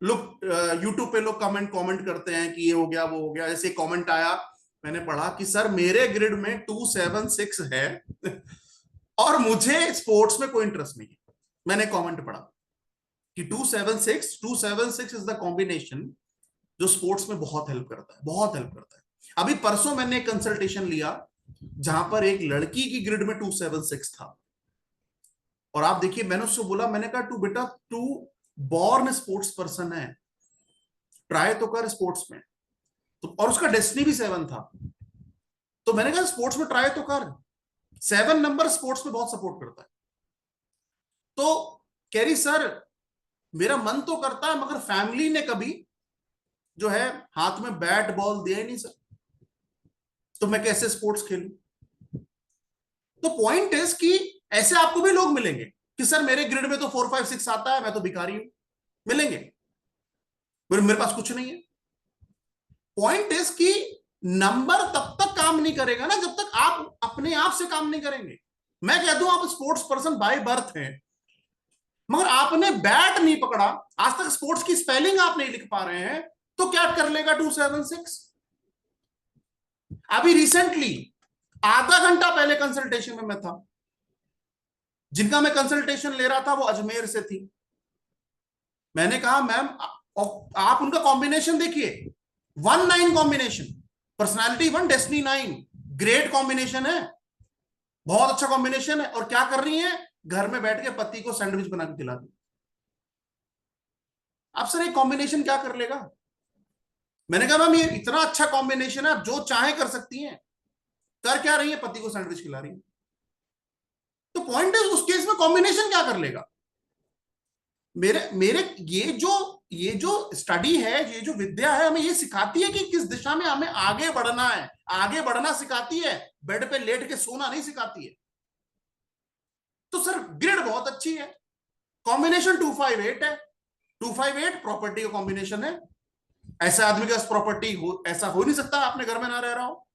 लोग यूट्यूब पे लोग कमेंट करते हैं कि ये हो गया वो हो गया। जैसे कमेंट आया, मैंने पढ़ा कि सर मेरे ग्रिड में 276 है और मुझे स्पोर्ट्स में कोई इंटरेस्ट नहीं है। मैंने कमेंट पढ़ा कि 276 इज द कॉम्बिनेशन जो स्पोर्ट्स में बहुत हेल्प करता है, बहुत हेल्प करता है। अभी परसों मैंने कंसल्टेशन लिया जहां पर एक लड़की की ग्रिड में 276 था, और आप देखिए, मैंने उससे बोला, मैंने कहा तू बेटा, तू बॉर्न स्पोर्ट्स पर्सन है, ट्राई तो कर स्पोर्ट्स में। तो और उसका डेस्टिनी भी 7 था, तो मैंने कहा स्पोर्ट्स में ट्राई तो कर, 7 नंबर स्पोर्ट्स में बहुत सपोर्ट करता है। तो कह रही सर मेरा मन तो करता है, मगर फैमिली ने कभी जो है हाथ में बैट बॉल दिया ही नहीं सर, तो मैं कैसे स्पोर्ट्स खेलूं। तो पॉइंट इज कि ऐसे आपको भी लोग मिलेंगे कि सर मेरे ग्रिड में तो 4, 5, 6 आता है, मैं तो भिखारी हूं, मिलेंगे। मेरे पास कुछ नहीं है। पॉइंट इज कि नंबर तब तक काम नहीं करेगा ना जब तक आप अपने आप से काम नहीं करेंगे। मैं कह दूं आप स्पोर्ट्स पर्सन बाय बर्थ हैं, मगर आपने बैट नहीं पकड़ा, आज तक स्पोर्ट्स की स्पेलिंग आप नहीं लिख पा रहे हैं, तो क्या कर लेगा 276? अभी रिसेंटली आधा घंटा पहले कंसल्टेशन में मैं था, जिनका मैं कंसल्टेशन ले रहा था वो अजमेर से थी। मैंने कहा मैम आप उनका कॉम्बिनेशन देखिए, 1-9 combination, personality 1 destiny 9, great combination है, बहुत अच्छा कॉम्बिनेशन है। और क्या कर रही है, घर में बैठ के पति को सैंडविच बना के खिला दी। अब सर एक कॉम्बिनेशन क्या कर लेगा? मैंने कहा मैम ये इतना अच्छा कॉम्बिनेशन है, आप जो चाहे कर सकती हैं। कर क्या रही है, पति को सैंडविच खिला रही है। तो पॉइंट है उस केस में कॉम्बिनेशन क्या कर लेगा? मेरे मेरे ये जो स्टडी है, ये जो विद्या है, हमें ये सिखाती है कि किस दिशा में हमें आगे बढ़ना है। आगे बढ़ना सिखाती है, बेड पे लेट के सोना नहीं सिखाती है। तो सर ग्रिड बहुत अच्छी है, कॉम्बिनेशन 258 है, 258 प्रॉपर्टी का कॉम्बिनेशन है। ऐसा आदमी के पास प्रॉपर्टी हो, ऐसा हो नहीं सकता आपने घर में ना रह रहा हो,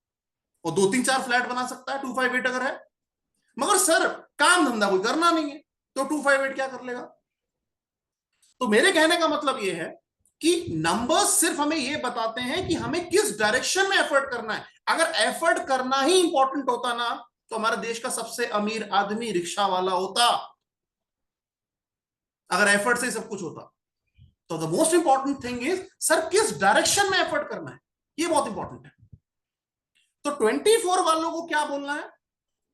और 2-3-4 फ्लैट बना सकता है 258 अगर है। मगर सर काम धंधा कोई करना नहीं है, तो 258 क्या कर लेगा? तो मेरे कहने का मतलब यह है कि नंबर्स सिर्फ हमें यह बताते हैं कि हमें किस डायरेक्शन में एफर्ट करना है। अगर एफर्ट करना ही इंपॉर्टेंट होता ना, तो हमारे देश का सबसे अमीर आदमी रिक्शा वाला होता। अगर एफर्ट से सब कुछ होता, तो the most important thing is sir किस डायरेक्शन में एफर्ट करना है, ये बहुत इंपॉर्टेंट है। तो 24 वालों को क्या बोलना है,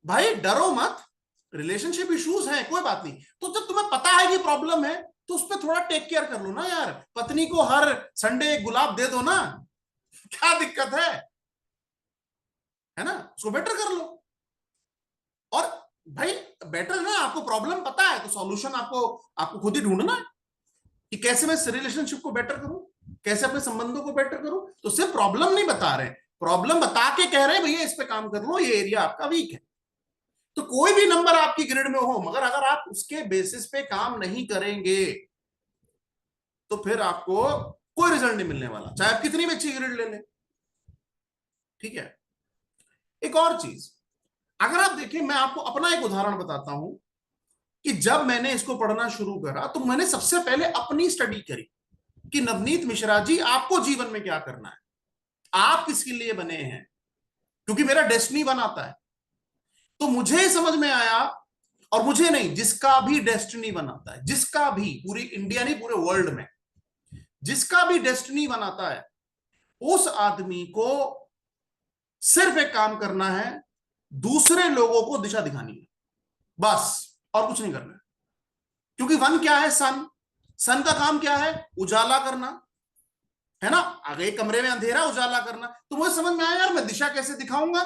भाई डरो मत, रिलेशनशिप इश्यूज हैं कोई बात नहीं, तो जब तुम्हें पता है कि प्रॉब्लम है तो उस पर थोड़ा टेक केयर कर लो ना यार। पत्नी को हर संडे एक गुलाब दे दो ना, क्या दिक्कत है ना? उसको बेटर कर लो। और भाई बेटर है ना, आपको प्रॉब्लम पता है तो सॉल्यूशन आपको आपको खुद ही ढूंढना है कि कैसे मैं इस रिलेशनशिप को बेटर करूं, कैसे अपने संबंधों को बेटर करूं। तो सिर्फ प्रॉब्लम नहीं बता रहे, प्रॉब्लम बता के कह रहे हैं भैया इस पे काम कर लो, ये एरिया आपका वीक है। तो कोई भी नंबर आपकी ग्रिड में हो, मगर अगर आप उसके बेसिस पे काम नहीं करेंगे तो फिर आपको कोई रिजल्ट नहीं मिलने वाला, चाहे आप कितनी भी अच्छी ग्रिड ले लें। ठीक है। एक और चीज, अगर आप देखें, मैं आपको अपना एक उदाहरण बताता हूं कि जब मैंने इसको पढ़ना शुरू करा तो मैंने सबसे पहले अपनी स्टडी करी कि नवनीत मिश्रा जी आपको जीवन में क्या करना है, आप किसके लिए बने हैं, क्योंकि मेरा डेस्टिनी बनाता है। तो मुझे समझ में आया, और मुझे नहीं, जिसका भी डेस्टिनी बनाता है, जिसका भी, पूरी इंडिया नहीं पूरे वर्ल्ड में जिसका भी डेस्टिनी बनाता है, उस आदमी को सिर्फ एक काम करना है, दूसरे लोगों को दिशा दिखानी है, बस, और कुछ नहीं करना है। क्योंकि वन क्या है, सन, सन का काम क्या है, उजाला करना है ना। अगर एक कमरे में अंधेरा, उजाला करना। तो मुझे समझ में आया यार मैं दिशा कैसे दिखाऊंगा,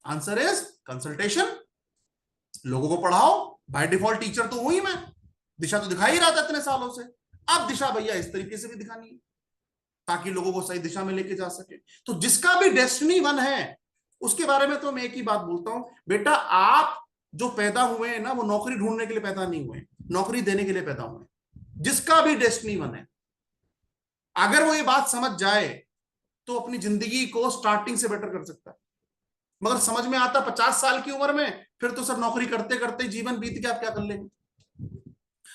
आंसर इज कंसल्टेशन, लोगों को पढ़ाओ। बाय डिफॉल्ट टीचर तो हूं ही मैं, दिशा तो दिखा ही रहा था इतने सालों से। अब दिशा भैया इस तरीके से भी दिखानी है ताकि लोगों को सही दिशा में लेके जा सके। तो जिसका भी डेस्टिनी वन है उसके बारे में तो मैं एक ही बात बोलता हूं, बेटा आप जो पैदा हुए हैं ना, वो नौकरी ढूंढने के लिए पैदा नहीं हुए, नौकरी देने के लिए पैदा हुए। जिसका भी डेस्टिनी वन है, अगर वो ये बात समझ जाए तो अपनी जिंदगी को स्टार्टिंग से बेटर कर सकता है। मगर समझ में आता 50 साल की उम्र में, फिर तो सर नौकरी करते करते जीवन बीत गया, आप क्या कर लेंगे।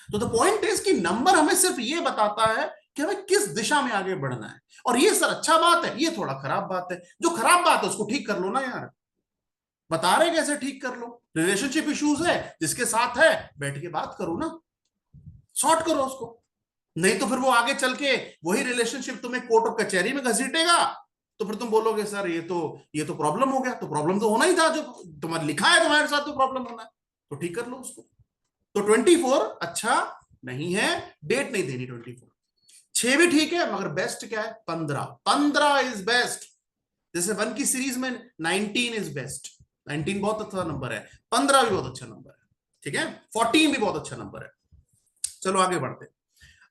तो द पॉइंट इज कि नंबर हमें सिर्फ ये बताता है कि हमें किस दिशा में आगे बढ़ना है। और ये सर अच्छा बात है, ये थोड़ा खराब बात है। जो खराब बात है उसको ठीक कर लो ना यार, बता रहे कैसे ठीक कर लो। रिलेशनशिप इश्यूज है, जिसके साथ है बैठ के बात करो ना, सॉर्ट करो उसको। नहीं तो फिर वो आगे चल के वही रिलेशनशिप तुम्हें कोर्ट और कचहरी में घसीटेगा, तो फिर तुम बोलोगे सर ये तो प्रॉब्लम हो गया। तो प्रॉब्लम तो होना ही था, जो तुम्हारे लिखा है तुम्हारे साथ तो प्रॉब्लम होना है, तो ठीक कर लो उसको। तो 24 अच्छा नहीं है, डेट नहीं देनी 24। 6 भी ठीक है, मगर बेस्ट क्या है, 15। 15 इज बेस्ट। जैसे 1 की सीरीज में 19 इज बेस्ट, 19 बहुत अच्छा नंबर है, 15 भी बहुत अच्छा नंबर है, ठीक है, 14 भी बहुत अच्छा नंबर है। चलो आगे बढ़ते।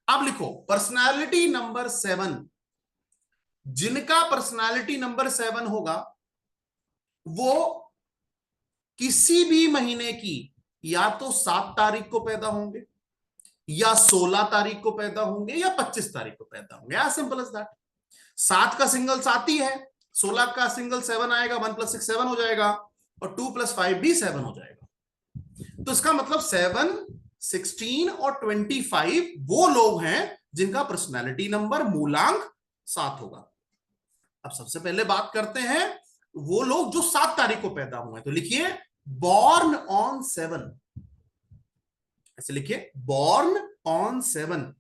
अब लिखो पर्सनालिटी नंबर 7। जिनका पर्सनालिटी नंबर 7 होगा वो किसी भी महीने की या तो 7 तारीख को पैदा होंगे, या 16 तारीख को पैदा होंगे या 25 तारीख को पैदा होंगे, एज सिंपल एज दैट। 7 का सिंगल 7 ही है, 16 का सिंगल 7 आएगा, 1 + 6 7 हो जाएगा, और 2 + 5 भी 7 हो जाएगा। तो इसका मतलब 7, 16 और 25 वो लोग हैं जिनका पर्सनैलिटी नंबर मूलांक 7 होगा। अब सबसे पहले बात करते हैं वो लोग जो 7 तारीख को पैदा हुए हैं। तो लिखिए बॉर्न ऑन 7, ऐसे लिखिए बॉर्न ऑन 7।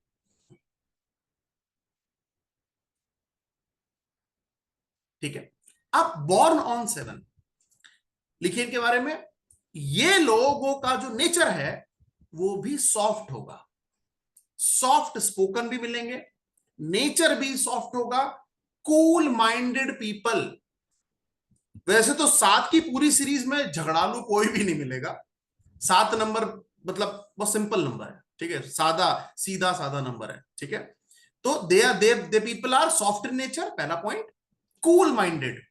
ठीक है, अब बॉर्न ऑन 7 लिखिए इनके बारे में। ये लोगों का जो नेचर है वो भी सॉफ्ट होगा, सॉफ्ट स्पोकन भी मिलेंगे, नेचर भी सॉफ्ट होगा, कूल माइंडेड पीपल। वैसे तो 7 की पूरी सीरीज में झगड़ालू कोई भी नहीं मिलेगा। 7 नंबर मतलब बहुत सिंपल नंबर है, ठीक है, सादा सीधा सादा नंबर है, ठीक है। तो they people are soft in nature, पहला point. Cool minded,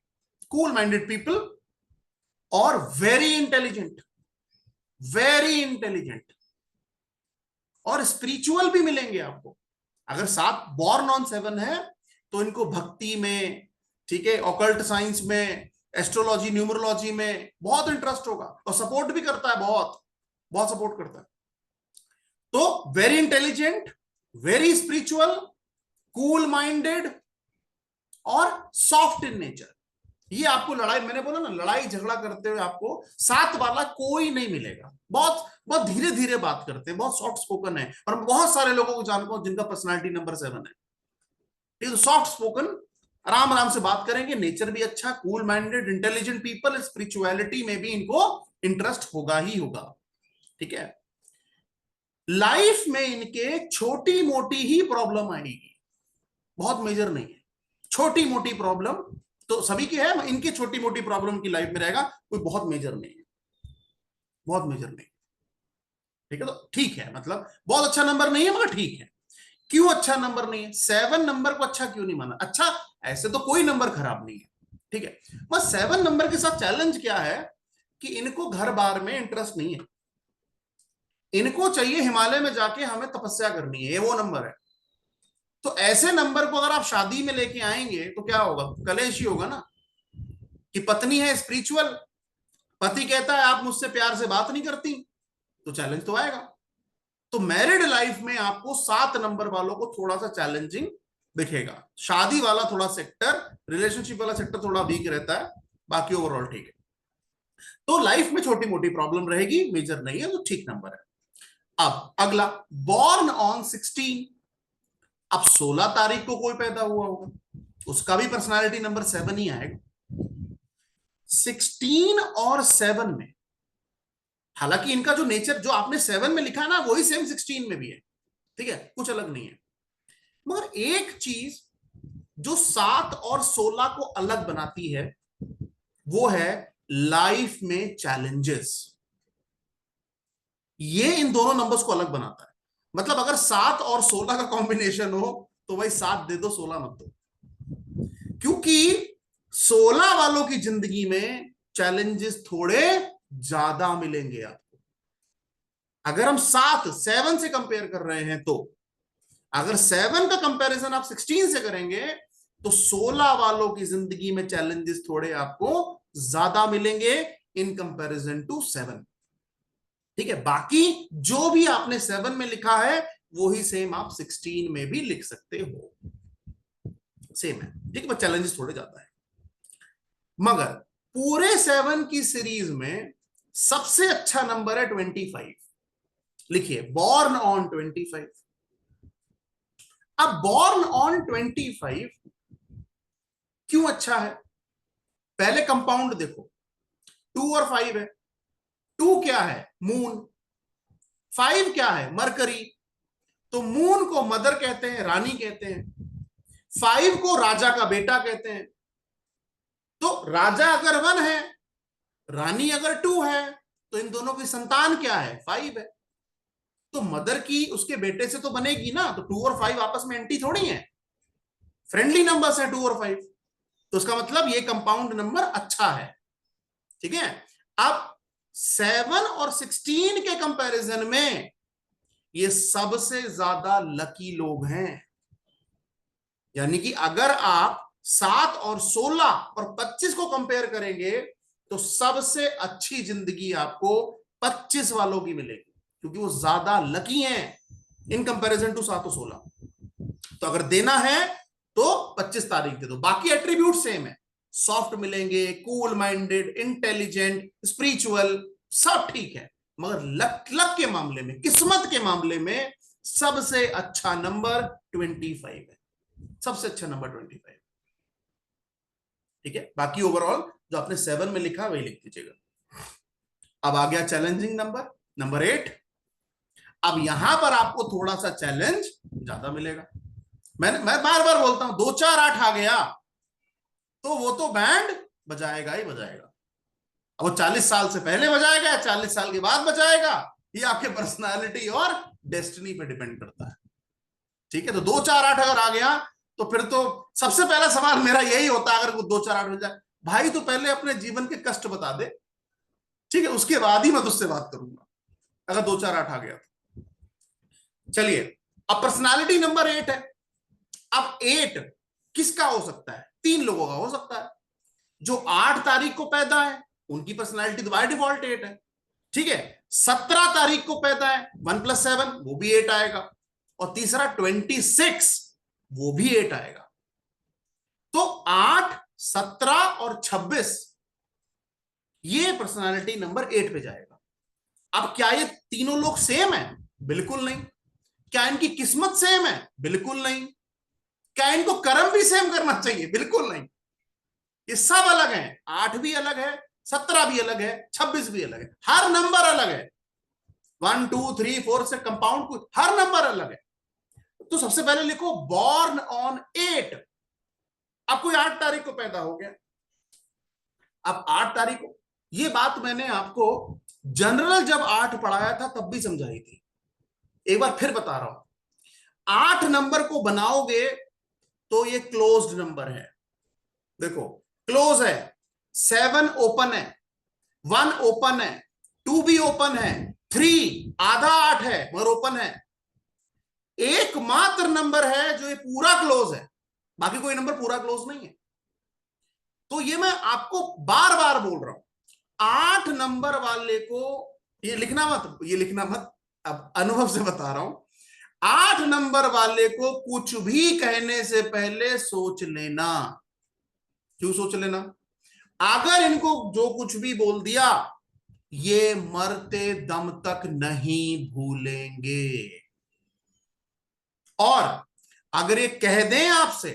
cool minded people, और वेरी इंटेलिजेंट, वेरी इंटेलिजेंट, और स्पिरिचुअल भी मिलेंगे आपको। अगर 7 बॉर्न ऑन 7 है तो इनको भक्ति में, ठीक है, ऑकल्ट साइंस में, एस्ट्रोलॉजी न्यूमरोलॉजी में बहुत इंटरेस्ट होगा, और सपोर्ट भी करता है, बहुत बहुत सपोर्ट करता है। तो very intelligent, very spiritual, cool minded और सॉफ्ट इन नेचर। ये आपको लड़ाई, मैंने बोला ना, लड़ाई झगड़ा करते हुए आपको 7 वाला कोई नहीं मिलेगा। बहुत बहुत धीरे धीरे बात करते हैं, बहुत सॉफ्ट स्पोकन है, और बहुत सारे लोगों को जानता हूं जिनका पर्सनालिटी नंबर 7 है। ठीक है, तो सॉफ्ट स्पोकन, आराम आराम से बात करेंगे, नेचर भी अच्छा, cool minded, intelligent people, spirituality में भी इनको इंटरेस्ट होगा ही होगा। ठीक है, लाइफ में इनके छोटी मोटी ही प्रॉब्लम आएगी, बहुत मेजर नहीं है, छोटी मोटी प्रॉब्लम तो सभी की है, इनकी छोटी मोटी प्रॉब्लम की लाइफ में रहेगा, कोई बहुत मेजर नहीं है, बहुत मेजर नहीं। ठीक है, तो ठीक है, मतलब बहुत अच्छा नंबर नहीं है मगर ठीक है। क्यों अच्छा नंबर नहीं है? 7 नंबर को अच्छा क्यों नहीं माना? अच्छा, ऐसे तो कोई नंबर खराब नहीं है, ठीक है, बस 7 नंबर के साथ चैलेंज क्या है कि इनको घर बार में इंटरेस्ट नहीं है, इनको चाहिए हिमालय में जाके हमें तपस्या करनी है, ये वो नंबर है। तो ऐसे नंबर को अगर आप शादी में लेके आएंगे तो क्या होगा? कलेश ही होगा ना, कि पत्नी है स्पिरिचुअल, पति कहता है आप मुझसे प्यार से बात नहीं करती, तो चैलेंज तो आएगा। तो मैरिड लाइफ में आपको 7 नंबर वालों को थोड़ा सा चैलेंजिंग दिखेगा। शादी वाला थोड़ा सेक्टर, रिलेशनशिप वाला सेक्टर थोड़ा वीक रहता है, बाकी ओवरऑल ठीक है। तो लाइफ में छोटी मोटी प्रॉब्लम रहेगी, मेजर नहीं है, तो ठीक नंबर है। अब अगला, बॉर्न ऑन 16। अब 16 तारीख को कोई पैदा हुआ होगा, उसका भी पर्सनालिटी नंबर 7 ही आएगा। 16 और 7 में, हालांकि इनका जो नेचर जो आपने 7 में लिखा है ना, वही सेम 16 में भी है, ठीक है, कुछ अलग नहीं है। मगर एक चीज जो 7 और 16 को अलग बनाती है वो है लाइफ में चैलेंजेस। ये इन दोनों नंबर्स को अलग बनाता है। मतलब अगर 7 और 16 का कॉम्बिनेशन हो तो भाई 7 दे दो, 16 मत दो, क्योंकि 16 वालों की जिंदगी में चैलेंजेस थोड़े ज्यादा मिलेंगे आपको। अगर हम 7 से कंपेयर कर रहे हैं, तो अगर 7 का कंपैरिजन आप 16 से करेंगे तो 16 वालों की जिंदगी में चैलेंजेस थोड़े आपको ज्यादा मिलेंगे इन कंपैरिजन टू 7। ठीक है, बाकी जो भी आपने 7 में लिखा है वही सेम आप 16 में भी लिख सकते हो, सेम है, ठीक है, बस चैलेंजेस थोड़े ज्यादा है। मगर पूरे 7 की सीरीज में सबसे अच्छा नंबर है 25। लिखिए बॉर्न ऑन 25। अब बॉर्न ऑन 25 क्यों अच्छा है? पहले कंपाउंड देखो, 2 और 5 है। 2 क्या है? मून। 5 क्या है? मरकरी। तो मून को मदर कहते हैं, रानी कहते हैं, 5 को राजा का बेटा कहते हैं। तो राजा अगर 1 है, रानी अगर 2 है, तो इन दोनों की संतान क्या है? 5 है। तो मदर की उसके बेटे से तो बनेगी ना, तो 2 और 5 आपस में एंटी थोड़ी है, फ्रेंडली नंबर्स है 2 और 5। तो उसका मतलब ये कंपाउंड नंबर अच्छा है, ठीक है। अब 7 और 16 के कंपैरिजन में ये सबसे ज्यादा लकी लोग हैं। यानी कि अगर आप 7 और 16 और 25 को कंपेयर करेंगे तो सबसे अच्छी जिंदगी आपको 25 वालों की मिलेगी, क्योंकि वो ज्यादा लकी हैं इन कंपैरिजन टू 7 और 16। तो अगर देना है तो 25 तारीख दे दो। बाकी एट्रीब्यूट सेम है, सॉफ्ट मिलेंगे, कूल माइंडेड, इंटेलिजेंट, स्पिरिचुअल, सब ठीक है। मगर लक लक के मामले में, किस्मत के मामले में सबसे अच्छा नंबर 25 है। सबसे अच्छा नंबर 25। ठीक है, बाकी ओवरऑल जो आपने 7 में लिखा वही लिख दीजिएगा। अब आ गया चैलेंजिंग नंबर, नंबर 8। अब यहां पर आपको थोड़ा सा चैलेंज ज्यादा मिलेगा। मैं बार बार बोलता हूं, 2 4 8 आ गया तो वो तो बैंड बजाएगा ही बजाएगा। अब वो 40 साल से पहले बजाएगा या 40 साल के बाद बजाएगा, ये आपके पर्सनालिटी और डेस्टिनी पे डिपेंड करता है। ठीक है, तो 2 4 8 अगर आ गया तो फिर तो सबसे पहला सवाल मेरा यही होता है, अगर 2 4 8 हो जाए, भाई तो पहले अपने जीवन के कष्ट बता दे, ठीक है, उसके बाद ही मैं तुझसे बात करूंगा, अगर 2 4 8 आ गया तो। चलिए, अब पर्सनालिटी नंबर 8 है। अब 8 किसका हो सकता है? 3 लोगों का हो सकता है। जो 8 तारीख को पैदा है उनकी पर्सनालिटी तो बाय डिफॉल्ट 8 है। ठीक है, 17 तारीख को पैदा है, 1 + 7 वो भी 8 आएगा, और तीसरा 26 वो भी 8 आएगा। तो 8, 17 और 26 ये पर्सनालिटी नंबर 8 पे जाएगा। अब क्या ये तीनों लोग सेम है? बिल्कुल नहीं। क्या इनकी किस्मत सेम है? बिल्कुल नहीं। क्या इनको कर्म भी सेम करना चाहिए? बिल्कुल नहीं। ये सब अलग है। 8 भी अलग है, 17 भी अलग है, 26 भी अलग है, हर नंबर अलग है। 1 2 3 4 से कंपाउंड कुछ, हर नंबर अलग है। तो सबसे पहले लिखो बॉर्न ऑन 8। अब कोई 8 तारीख को पैदा हो गया, अब 8 तारीख को, ये बात मैंने आपको जनरल जब 8 पढ़ाया था तब भी समझाई थी, एक बार फिर बता रहा हूं। 8 नंबर को बनाओगे तो ये क्लोज्ड नंबर है। देखो, क्लोज है, 7 ओपन है, 1 ओपन है, 2 भी ओपन है, 3 आधा 8 है मगर ओपन है। एकमात्र नंबर है जो ये पूरा क्लोज है, बाकी कोई नंबर पूरा क्लोज नहीं है। तो ये मैं आपको बार बार बोल रहा हूं, 8 नंबर वाले को ये लिखना मत, ये लिखना मत, अब अनुभव से बता रहा हूं। 8 नंबर वाले को कुछ भी कहने से पहले सोच लेना। क्यों सोच लेना? अगर इनको जो कुछ भी बोल दिया ये मरते दम तक नहीं भूलेंगे। और अगर ये कह दें आपसे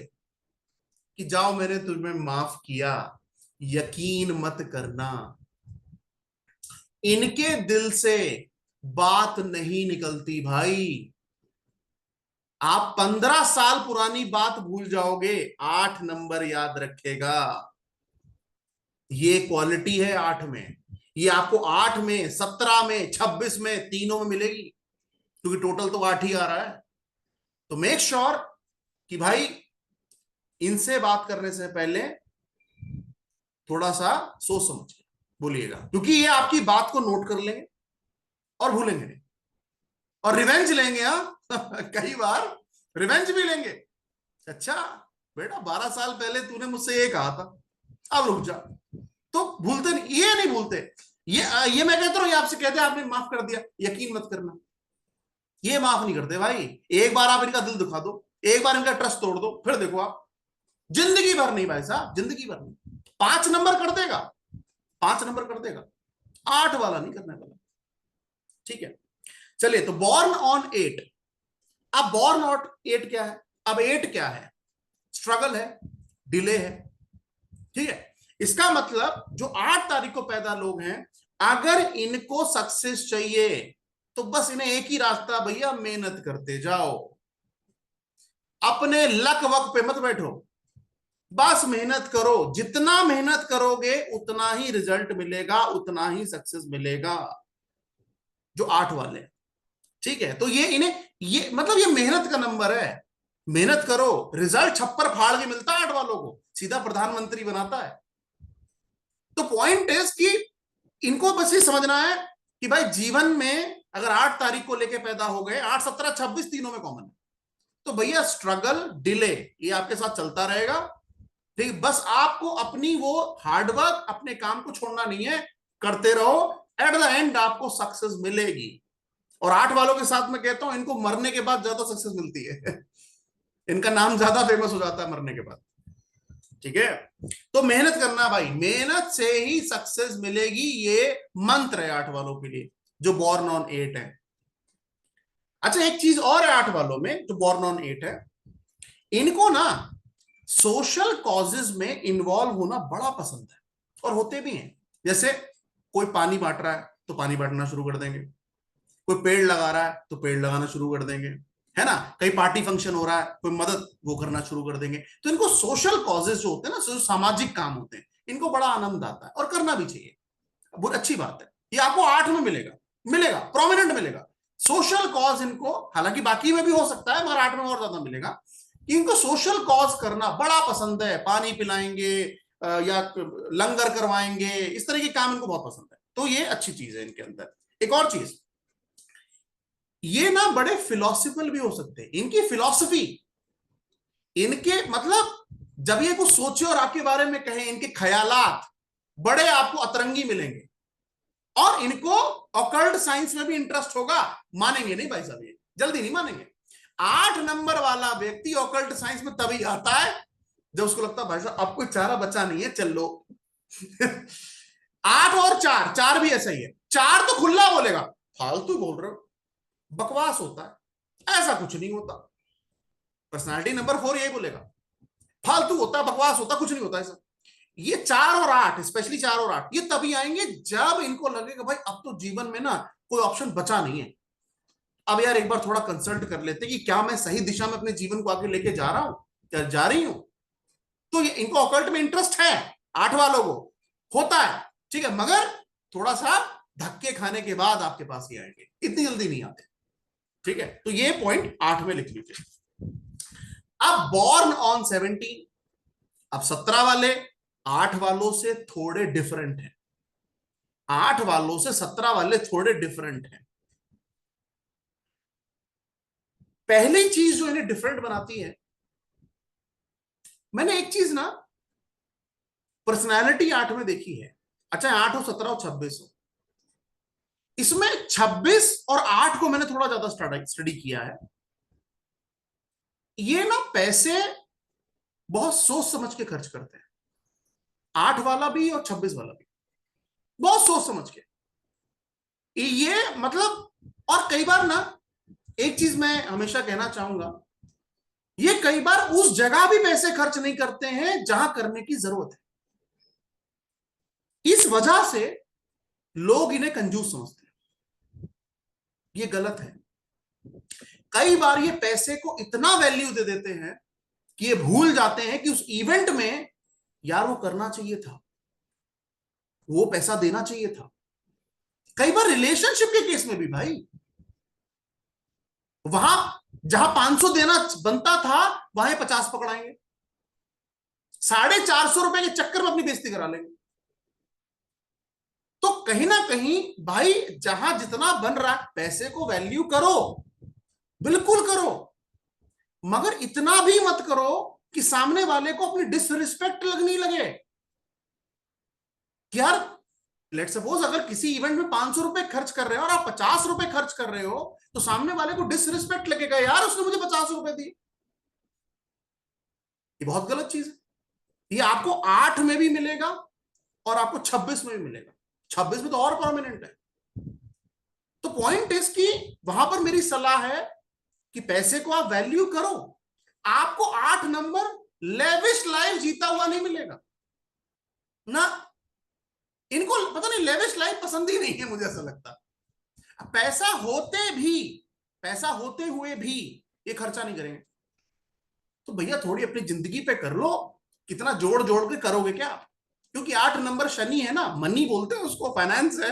कि जाओ मैंने तुम्हें माफ किया, यकीन मत करना, इनके दिल से बात नहीं निकलती भाई। आप 15 साल पुरानी बात भूल जाओगे, 8 नंबर याद रखेगा। ये क्वालिटी है 8 में। ये आपको 8 में, 17 में, 26 में, तीनों में मिलेगी, क्योंकि टोटल तो 8 ही आ रहा है। तो मेक श्योर कि भाई इनसे बात करने से पहले थोड़ा सा सोच समझ के बोलिएगा, क्योंकि ये आपकी बात को नोट कर लेंगे और भूलेंगे नहीं, और रिवेंज लेंगे। हाँ कई बार रिवेंज भी लेंगे। अच्छा बेटा, 12 साल पहले तूने मुझसे ये कहा था, अब रुक जा। तो भूलते नहीं, ये नहीं भूलते। ये मैं कहता हूं, ये आपसे कहते हैं आपने माफ कर दिया, यकीन मत करना, ये माफ नहीं करते भाई। एक बार आप इनका दिल दुखा दो, एक बार इनका ट्रस्ट तोड़ दो, फिर देखो आप जिंदगी भर नहीं भाई साहब, जिंदगी भर नहीं। 5 नंबर कर देगा, 5 नंबर कर देगा, 8 वाला नहीं करने वाला। ठीक है, चलिए, तो बॉर्न ऑन 8। अब बॉर्न ऑन 8 क्या है? अब 8 क्या है? स्ट्रगल है, डिले है। ठीक है, इसका मतलब जो 8 तारीख को पैदा लोग हैं, अगर इनको सक्सेस चाहिए तो बस इन्हें एक ही रास्ता भैया, मेहनत करते जाओ। अपने लक वक पे मत बैठो, बस मेहनत करो। जितना मेहनत करोगे उतना ही रिजल्ट मिलेगा, उतना ही सक्सेस मिलेगा। जो 8 वाले, ठीक है, तो ये इन्हें, ये मतलब ये मेहनत का नंबर है। मेहनत करो, रिजल्ट छप्पर फाड़ के मिलता है 8 वालों को, सीधा प्रधानमंत्री बनाता है। तो पॉइंट इज कि इनको बस ये समझना है कि भाई जीवन में अगर 8 तारीख को लेके पैदा हो गए, 8, 17, 26 तीनों में कॉमन है, तो भैया स्ट्रगल, डिले, ये आपके साथ चलता रहेगा। ठीक, बस आपको अपनी वो हार्डवर्क, अपने काम को छोड़ना नहीं है, करते रहो, एट द एंड आपको सक्सेस मिलेगी। और 8 वालों के साथ मैं कहता हूं, इनको मरने के बाद ज्यादा सक्सेस मिलती है इनका नाम ज्यादा फेमस हो जाता है मरने के बाद। ठीक है, तो मेहनत करना भाई, मेहनत से ही सक्सेस मिलेगी, ये मंत्र है 8 वालों के लिए जो बॉर्न ऑन 8 है। अच्छा, एक चीज और है 8 वालों में जो बॉर्न ऑन 8 है, इनको ना सोशल कॉजेज में इन्वॉल्व होना बड़ा पसंद है, और होते भी हैं। जैसे कोई पानी बांट रहा है तो पानी बांटना शुरू कर देंगे, कोई पेड़ लगा रहा है तो पेड़ लगाना शुरू कर देंगे, है ना, कहीं पार्टी फंक्शन हो रहा है, कोई मदद वो करना शुरू कर देंगे। तो इनको सोशल कॉजेज जो होते हैं ना, जो सामाजिक काम होते हैं, इनको बड़ा आनंद आता है, और करना भी चाहिए, बहुत अच्छी बात है। ये आपको 8 में मिलेगा, मिलेगा, प्रोमिनेंट मिलेगा सोशल कॉज इनको, हालांकि बाकी में भी हो सकता है, मगर 8 में और ज्यादा मिलेगा। इनको सोशल कॉज करना बड़ा पसंद है, पानी पिलाएंगे या लंगर करवाएंगे, इस तरह के काम इनको बहुत पसंद है, तो ये अच्छी चीज है इनके अंदर। एक और चीज, ये ना बड़े फिलोसफिकल भी हो सकते हैं, इनकी फिलॉसफी, इनके मतलब जब ये कुछ सोचे और आपके बारे में कहें, इनके ख्यालात बड़े आपको अतरंगी मिलेंगे। और इनको ऑकल्ट साइंस में भी इंटरेस्ट होगा, मानेंगे नहीं भाई साहब, ये जल्दी नहीं मानेंगे। 8 नंबर वाला व्यक्ति ऑकल्ट साइंस में तभी आता है जब उसको लगता है भाई साहब अब कोई चारा बचा नहीं है, चल लो 8 और 4, 4 भी ऐसा ही है। 4 तो खुला बोलेगा, फालतू बोल रहे हो, बकवास होता है, ऐसा कुछ नहीं होता। पर्सनालिटी नंबर 4 यही बोलेगा, फालतू होता है, बकवास होता, कुछ नहीं होता ऐसा। ये 4 और 8, स्पेशली 4 और 8, ये तभी आएंगे जब इनको लगेगा भाई अब तो जीवन में ना कोई ऑप्शन बचा नहीं है, अब यार एक बार थोड़ा कंसल्ट कर लेते कि क्या मैं सही दिशा में अपने जीवन को आगे लेके जा रहा हूं, क्या जा रही हूं। तो ये इनको ऑकल्ट में इंटरेस्ट है, 8 वालों को होता है, ठीक है, मगर थोड़ा सा धक्के खाने के बाद आपके पास ही आएंगे, इतनी जल्दी नहीं आते। ठीक है, तो ये पॉइंट 8 में लिख लीजिए। अब बॉर्न ऑन 17, अब 17 वाले 8 वालों से थोड़े डिफरेंट हैं, 8 वालों से 17 वाले थोड़े डिफरेंट हैं। पहली चीज जो इन्हें डिफरेंट बनाती है, मैंने एक चीज ना पर्सनालिटी 8 में देखी है, अच्छा 8 हो, 17 हो, 26 हो, इसमें 26 और 8 को मैंने थोड़ा ज्यादा स्टडी किया है। ये ना पैसे बहुत सोच समझ के खर्च करते हैं, 8 वाला भी और 26 वाला भी, बहुत सोच समझ के। ये मतलब, और कई बार ना एक चीज मैं हमेशा कहना चाहूंगा, ये कई बार उस जगह भी पैसे खर्च नहीं करते हैं जहां करने की जरूरत है, इस वजह से लोग इन्हें कंजूस समझते हैं, ये गलत है। कई बार ये पैसे को इतना वैल्यू दे देते हैं कि ये भूल जाते हैं कि उस इवेंट में यार वो करना चाहिए था, वो पैसा देना चाहिए था। कई बार रिलेशनशिप के केस में भी भाई, वहां जहां 500 देना बनता था वहां 50 पकड़ाएंगे, 450 रुपए के चक्कर में अपनी बेइज्जती करा लेंगे। तो कहीं ना कहीं भाई, जहां जितना बन रहा है पैसे को वैल्यू करो, बिल्कुल करो, मगर इतना भी मत करो कि सामने वाले को अपनी डिसरिस्पेक्ट लगनी लगे। यार लेट सपोज अगर किसी इवेंट में 500 रुपए खर्च कर रहे हो और आप 50 रुपए खर्च कर रहे हो, तो सामने वाले को डिसरिस्पेक्ट लगेगा, यार उसने मुझे 50 रुपए दिए, ये बहुत गलत चीज है। ये आपको 8 में भी मिलेगा और आपको 26 में भी मिलेगा, 26 में तो और परमानेंट है। तो पॉइंट इज कि वहां पर मेरी सलाह है कि पैसे को आप वैल्यू करो, आपको 8 नंबर लेविश लाइफ जीता हुआ नहीं मिलेगा ना, इनको पता नहीं लेविश लाइफ पसंद ही नहीं है, मुझे ऐसा लगता। पैसा होते भी, पैसा होते हुए भी ये खर्चा नहीं करेंगे, तो भैया थोड़ी अपनी जिंदगी पे कर लो, कितना जोड़ जोड़ के करोगे क्या। क्योंकि 8 नंबर शनि है ना, मनी बोलते हैं उसको, फाइनेंस है,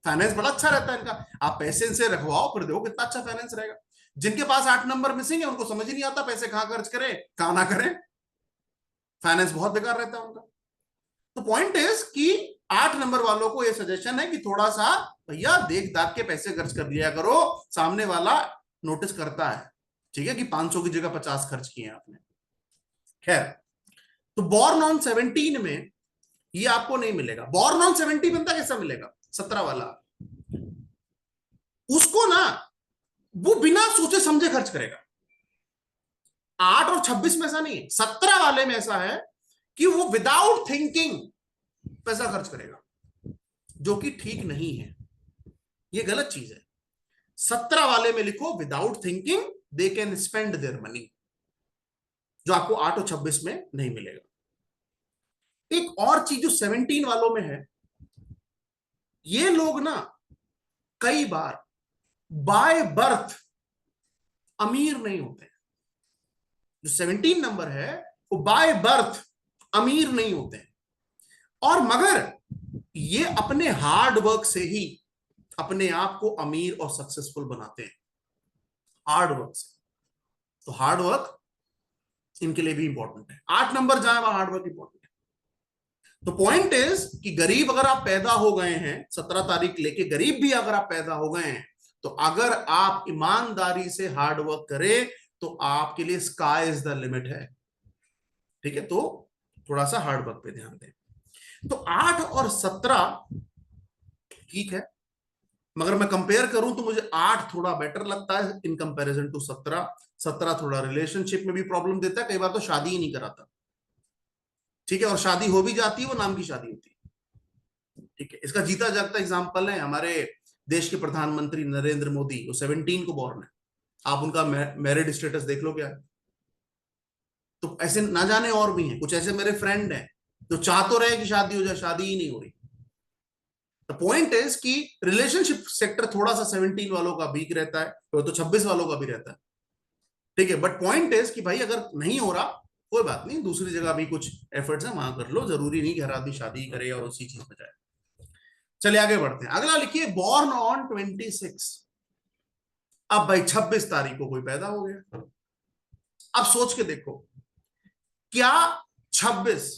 फाइनेंस बड़ा अच्छा रहता है इनका, आप पैसे से रखवाओ फिर देखो कितना अच्छा फाइनेंस रहेगा। जिनके पास 8 नंबर मिसिंग है उनको समझ ही नहीं आता पैसे कहां खर्च करें कहां ना करें, फाइनेंस बहुत बेकार रहता है उनका। तो पॉइंट इज कि 8 नंबर वालों को यह सजेशन है कि थोड़ा सा भैया देख दाग के पैसे खर्च कर लिया करो, सामने वाला नोटिस करता है, ठीक है, कि 500 की जगह 50 खर्च किए आपने। खैर, तो बॉर्न ऑन 17 में ये आपको नहीं मिलेगा। बॉर्न ऑन 70 बनता कैसा मिलेगा? 17 वाला उसको ना वो बिना सोचे समझे खर्च करेगा। 8 और 26 में ऐसा नहीं है, 17 वाले में ऐसा है कि वो विदाउट थिंकिंग पैसा खर्च करेगा, जो कि ठीक नहीं है, ये गलत चीज है। 17 वाले में लिखो without thinking they can spend their money, जो आपको 8 और 26 में नहीं मिलेगा। एक और चीज जो 17 वालों में है, ये लोग ना कई बार बाय बर्थ अमीर नहीं होते। जो 17 नंबर है वो बाय बर्थ अमीर नहीं होते हैं, और मगर ये अपने हार्ड वर्क से ही अपने आप को अमीर और सक्सेसफुल बनाते हैं, हार्ड वर्क से। तो हार्ड वर्क इनके लिए भी इंपॉर्टेंट है। 8 नंबर जहां वहां हार्ड वर्क इंपॉर्टेंट है। तो पॉइंट इज कि गरीब अगर आप पैदा हो गए हैं, 17 तारीख लेके गरीब भी अगर आप पैदा हो गए हैं, तो अगर आप ईमानदारी से हार्ड वर्क करें तो आपके लिए स्काई इज द लिमिट है, ठीक है। तो थोड़ा सा हार्ड वर्क पे ध्यान दें। तो 8 और 17 ठीक है, मगर मैं कंपेयर करूं तो मुझे 8 थोड़ा बेटर लगता है इन कंपैरिजन टू 17। 17 थोड़ा रिलेशनशिप में भी प्रॉब्लम देता है, कई बार तो शादी ही नहीं कराता, ठीक है, और शादी हो भी जाती है वो नाम की शादी होती है, ठीक है। इसका जीता जागता एग्जांपल है हमारे देश के प्रधानमंत्री नरेंद्र मोदी, वो 17 को बॉर्न है। आप उनका मैरिड स्टेटस देख लो क्या है। तो ऐसे ना जाने और भी हैं, कुछ ऐसे मेरे फ्रेंड हैं जो चाह तो रहे कि शादी हो जाए, शादी ही नहीं हो रही। द पॉइंट इज कि रिलेशनशिप सेक्टर थोड़ा सा 17 वालों का वीक रहता है, तो 26 वालों का भी रहता है, ठीक है। बट पॉइंट इज कि भाई अगर नहीं हो रहा कोई बात नहीं, दूसरी जगह भी कुछ एफर्ट्स है वहां कर लो, जरूरी नहीं कि हर आदमी शादी करे और उसी चीज में जाए। चलिए आगे बढ़ते हैं। अगला लिखिए बॉर्न ऑन 26। अब भाई 26 तारीख को कोई पैदा हो गया। अब सोच के देखो, क्या 26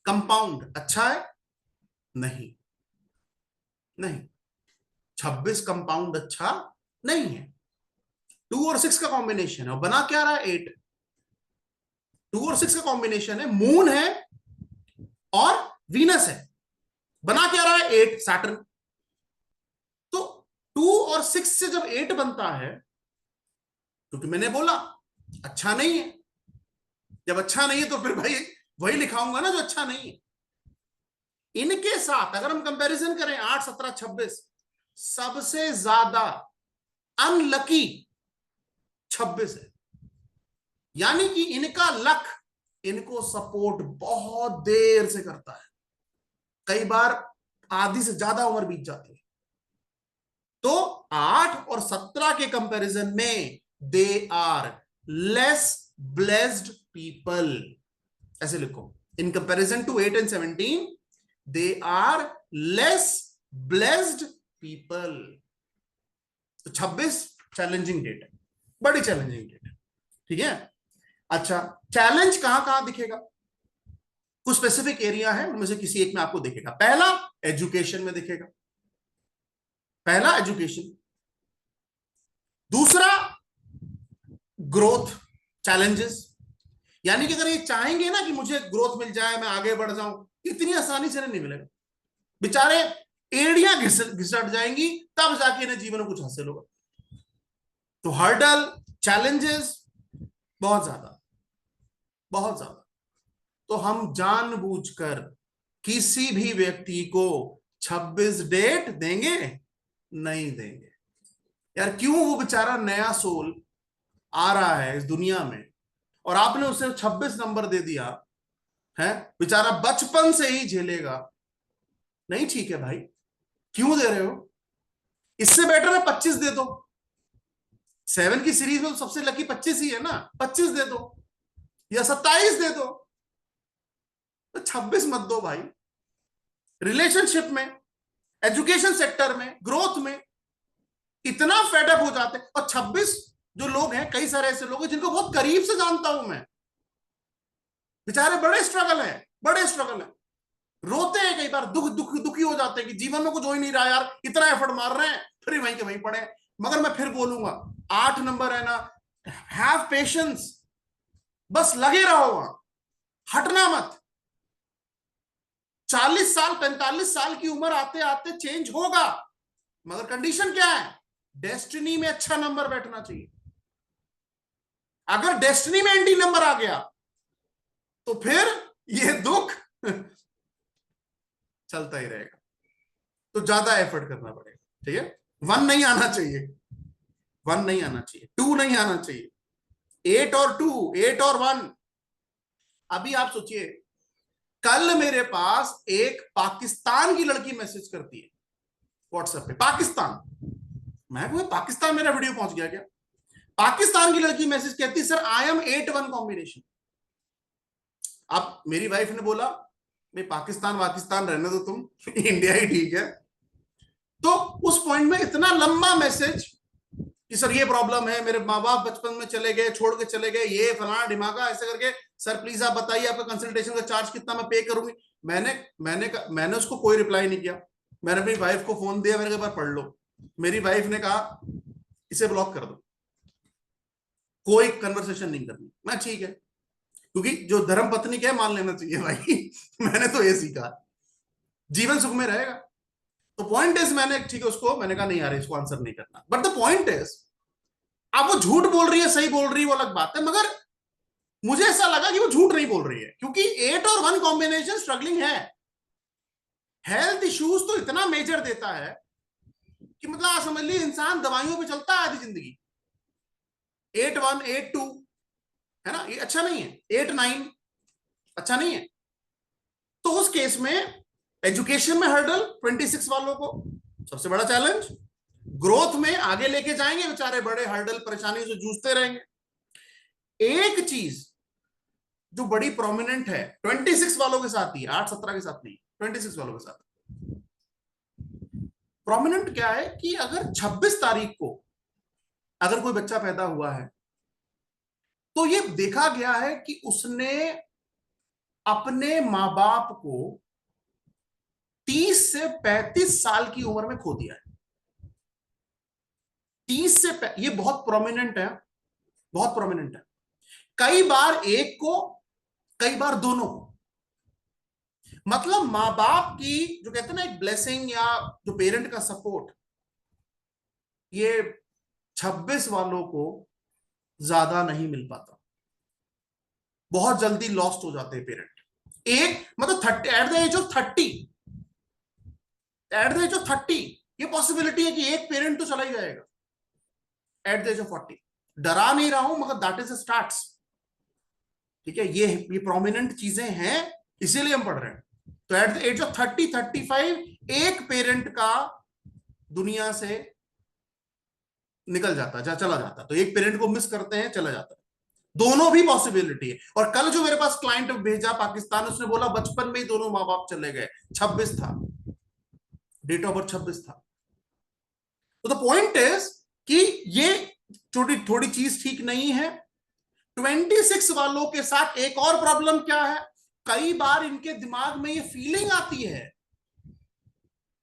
कंपाउंड अच्छा है? नहीं, नहीं, 26 कंपाउंड अच्छा नहीं है। 2 और 6 का कॉम्बिनेशन है और बना क्या रहा है? 8। 2 और 6 का कॉम्बिनेशन है, मून है और वीनस है, बना क्या रहा है? 8 सैटर्न। तो 2 और 6 से जब 8 बनता है, क्योंकि मैंने बोला अच्छा नहीं है, जब अच्छा नहीं है तो फिर भाई वही लिखाऊंगा ना जो अच्छा नहीं है। इनके साथ अगर हम कंपैरिजन करें 8, 17, 26, सबसे ज्यादा अनलकी 26 है। यानी कि इनका लक इनको सपोर्ट बहुत देर से करता है, कई बार आधी से ज्यादा उम्र बीत जाती है। तो 8 और 17 के कंपैरिजन में they are less blessed people, ऐसे लिखो, in comparison to 8 and 17 they are less blessed people. तो 26 चैलेंजिंग डेट है, बड़ी चैलेंजिंग डेट है, ठीक है। अच्छा, चैलेंज कहां कहां दिखेगा? कुछ स्पेसिफिक एरिया है, उनमें से किसी एक में आपको दिखेगा। पहला एजुकेशन में दिखेगा, पहला एजुकेशन। दूसरा ग्रोथ चैलेंजेस, यानी कि अगर ये चाहेंगे ना कि मुझे ग्रोथ मिल जाए, मैं आगे बढ़ जाऊं, इतनी आसानी से नहीं मिलेगा। बेचारे एड़ियां घिसट जाएंगी, तब जाके इन्हें जीवन में कुछ हासिल होगा। तो हर्डल चैलेंजेस बहुत ज्यादा, बहुत ज्यादा। तो हम जानबूझकर किसी भी व्यक्ति को 26 डेट देंगे नहीं देंगे यार। क्यों? वो बेचारा नया सोल आ रहा है इस दुनिया में और आपने उसे 26 नंबर दे दिया है, बेचारा बचपन से ही झेलेगा। नहीं ठीक है भाई, क्यों दे रहे हो? इससे बेटर है 25 दे दो। 7 की सीरीज में तो सबसे लकी 25 ही है ना, 25 दे दो या 27 दे दो, तो 26 मत दो भाई। रिलेशनशिप में, एजुकेशन सेक्टर में, ग्रोथ में इतना फेडअप हो जाते हैं। और 26 जो लोग हैं, कई सारे ऐसे लोग हैं जिनको बहुत करीब से जानता हूं मैं, बेचारे बड़े स्ट्रगल है, बड़े स्ट्रगल है। रोते हैं कई बार, दुखी हो जाते हैं कि जीवन में कुछ हो ही नहीं रहा यार, इतना एफर्ट मार रहे हैं, फिर वहीं के वहीं पड़े। मगर मैं फिर बोलूंगा 8 नंबर है ना, हैव पेशेंस, बस लगे रहो वहां, हटना मत। 40 साल 45 साल की उम्र आते आते चेंज होगा, मगर कंडीशन क्या है, डेस्टिनी में अच्छा नंबर बैठना चाहिए। अगर डेस्टिनी में एंटी नंबर आ गया तो फिर ये दुख चलता ही रहेगा, तो ज्यादा एफर्ट करना पड़ेगा। ठीक है, 1 नहीं आना चाहिए, 1 नहीं आना चाहिए, 2 नहीं आना चाहिए, 8 और 2, 8 और 1। अभी आप सोचिए, कल मेरे पास एक पाकिस्तान की लड़की मैसेज करती है व्हाट्सएप पे, पाकिस्तान। मैं कोई पाकिस्तान मेरा वीडियो पहुंच गया क्या? पाकिस्तान की लड़की मैसेज कहती है, सर आई एम 8-1 कॉम्बिनेशन। अब मेरी वाइफ ने बोला, भाई पाकिस्तान वाकिस्तान रहने दो तुम, इंडिया ही ठीक है। तो उस पॉइंट में इतना लंबा मैसेज कि सर ये प्रॉब्लम है, मेरे माँ बाप बचपन में चले गए, छोड़ के चले गए, ये फलाना ढिमाका, ऐसे करके, सर प्लीज आप बताइए आपका कंसल्टेशन का चार्ज कितना, मैं पे करूंगी। मैंने मैंने उसको कोई रिप्लाई नहीं किया। मैंने अपनी वाइफ को फोन दिया, मैंने कहा पढ़ लो। मेरी वाइफ ने कहा इसे ब्लॉक कर दो, कोई कन्वर्सेशन नहीं करनी। मैं ठीक है, क्योंकि जो धर्म पत्नी क्या है मान लेना चाहिए भाई। मैंने तो ये सीखा, जीवन सुख में रहेगा। तो पॉइंट इज, मैंने ठीक है उसको मैंने कहा नहीं यार इसको आंसर नहीं करना, बट द पॉइंट इज, अब वो झूठ बोल रही है सही बोल रही है वो अलग बात है, मगर मुझे ऐसा लगा कि वो झूठ नहीं बोल रही है, क्योंकि 8 और 1 कॉम्बिनेशन स्ट्रगलिंग है। हेल्थ इश्यूज तो इतना मेजर देता है कि मतलब आप समझ लीजिए इंसान दवाइयों पे चलता है आधी जिंदगी। 8-1 8-2 है ना, ये अच्छा नहीं है। 8-9 अच्छा नहीं है। तो उस केस में एजुकेशन में हर्डल 26 वालों को सबसे बड़ा चैलेंज, ग्रोथ में आगे लेके जाएंगे बेचारे, बड़े हर्डल परेशानियों से जूझते रहेंगे। एक चीज जो बड़ी प्रोमिनेंट है 26 वालों के साथ ही, 8-17 के साथ नहीं, 26 वालों के साथ प्रोमिनेंट क्या है कि अगर 26 तारीख को अगर कोई बच्चा पैदा हुआ है, तो ये देखा गया है कि उसने अपने मां बाप को 30 से 35 साल की उम्र में खो दिया है। 30 से ये बहुत प्रोमिनेंट है, बहुत प्रोमिनेंट है। कई बार एक को, कई बार दोनों को। मतलब मां बाप की जो कहते हैं ना एक ब्लेसिंग, या जो पेरेंट का सपोर्ट, ये 26 वालों को ज्यादा नहीं मिल पाता, बहुत जल्दी लॉस्ट हो जाते हैं पेरेंट। एक मतलब 30, at the age of 30, at the age of 30 ये पॉसिबिलिटी है कि एक पेरेंट तो चला ही जाएगा। एट द एज ऑफ 40, डरा नहीं रहा हूं, मगर दैट इज स्टार्ट्स। ठीक है, ये प्रोमिनेंट चीजें हैं, इसीलिए हम पढ़ रहे हैं। तो एट द एज ऑफ 30-35 एक पेरेंट का दुनिया से निकल जाता है, चला जाता है। तो एक पेरेंट को मिस करते हैं, चला जाता है। दोनों भी पॉसिबिलिटी है। और कल जो मेरे पास क्लाइंट भेजा पाकिस्तान, उसने बोला बचपन में ही दोनों माँ बाप चले गए, 26 था, डेट ऑफ बर्थ 26 था। तो द पॉइंट इज कि ये थोड़ी थोड़ी चीज ठीक नहीं है। 26 वालों के साथ एक और प्रॉब्लम क्या है, कई बार इनके दिमाग में ये फीलिंग आती है,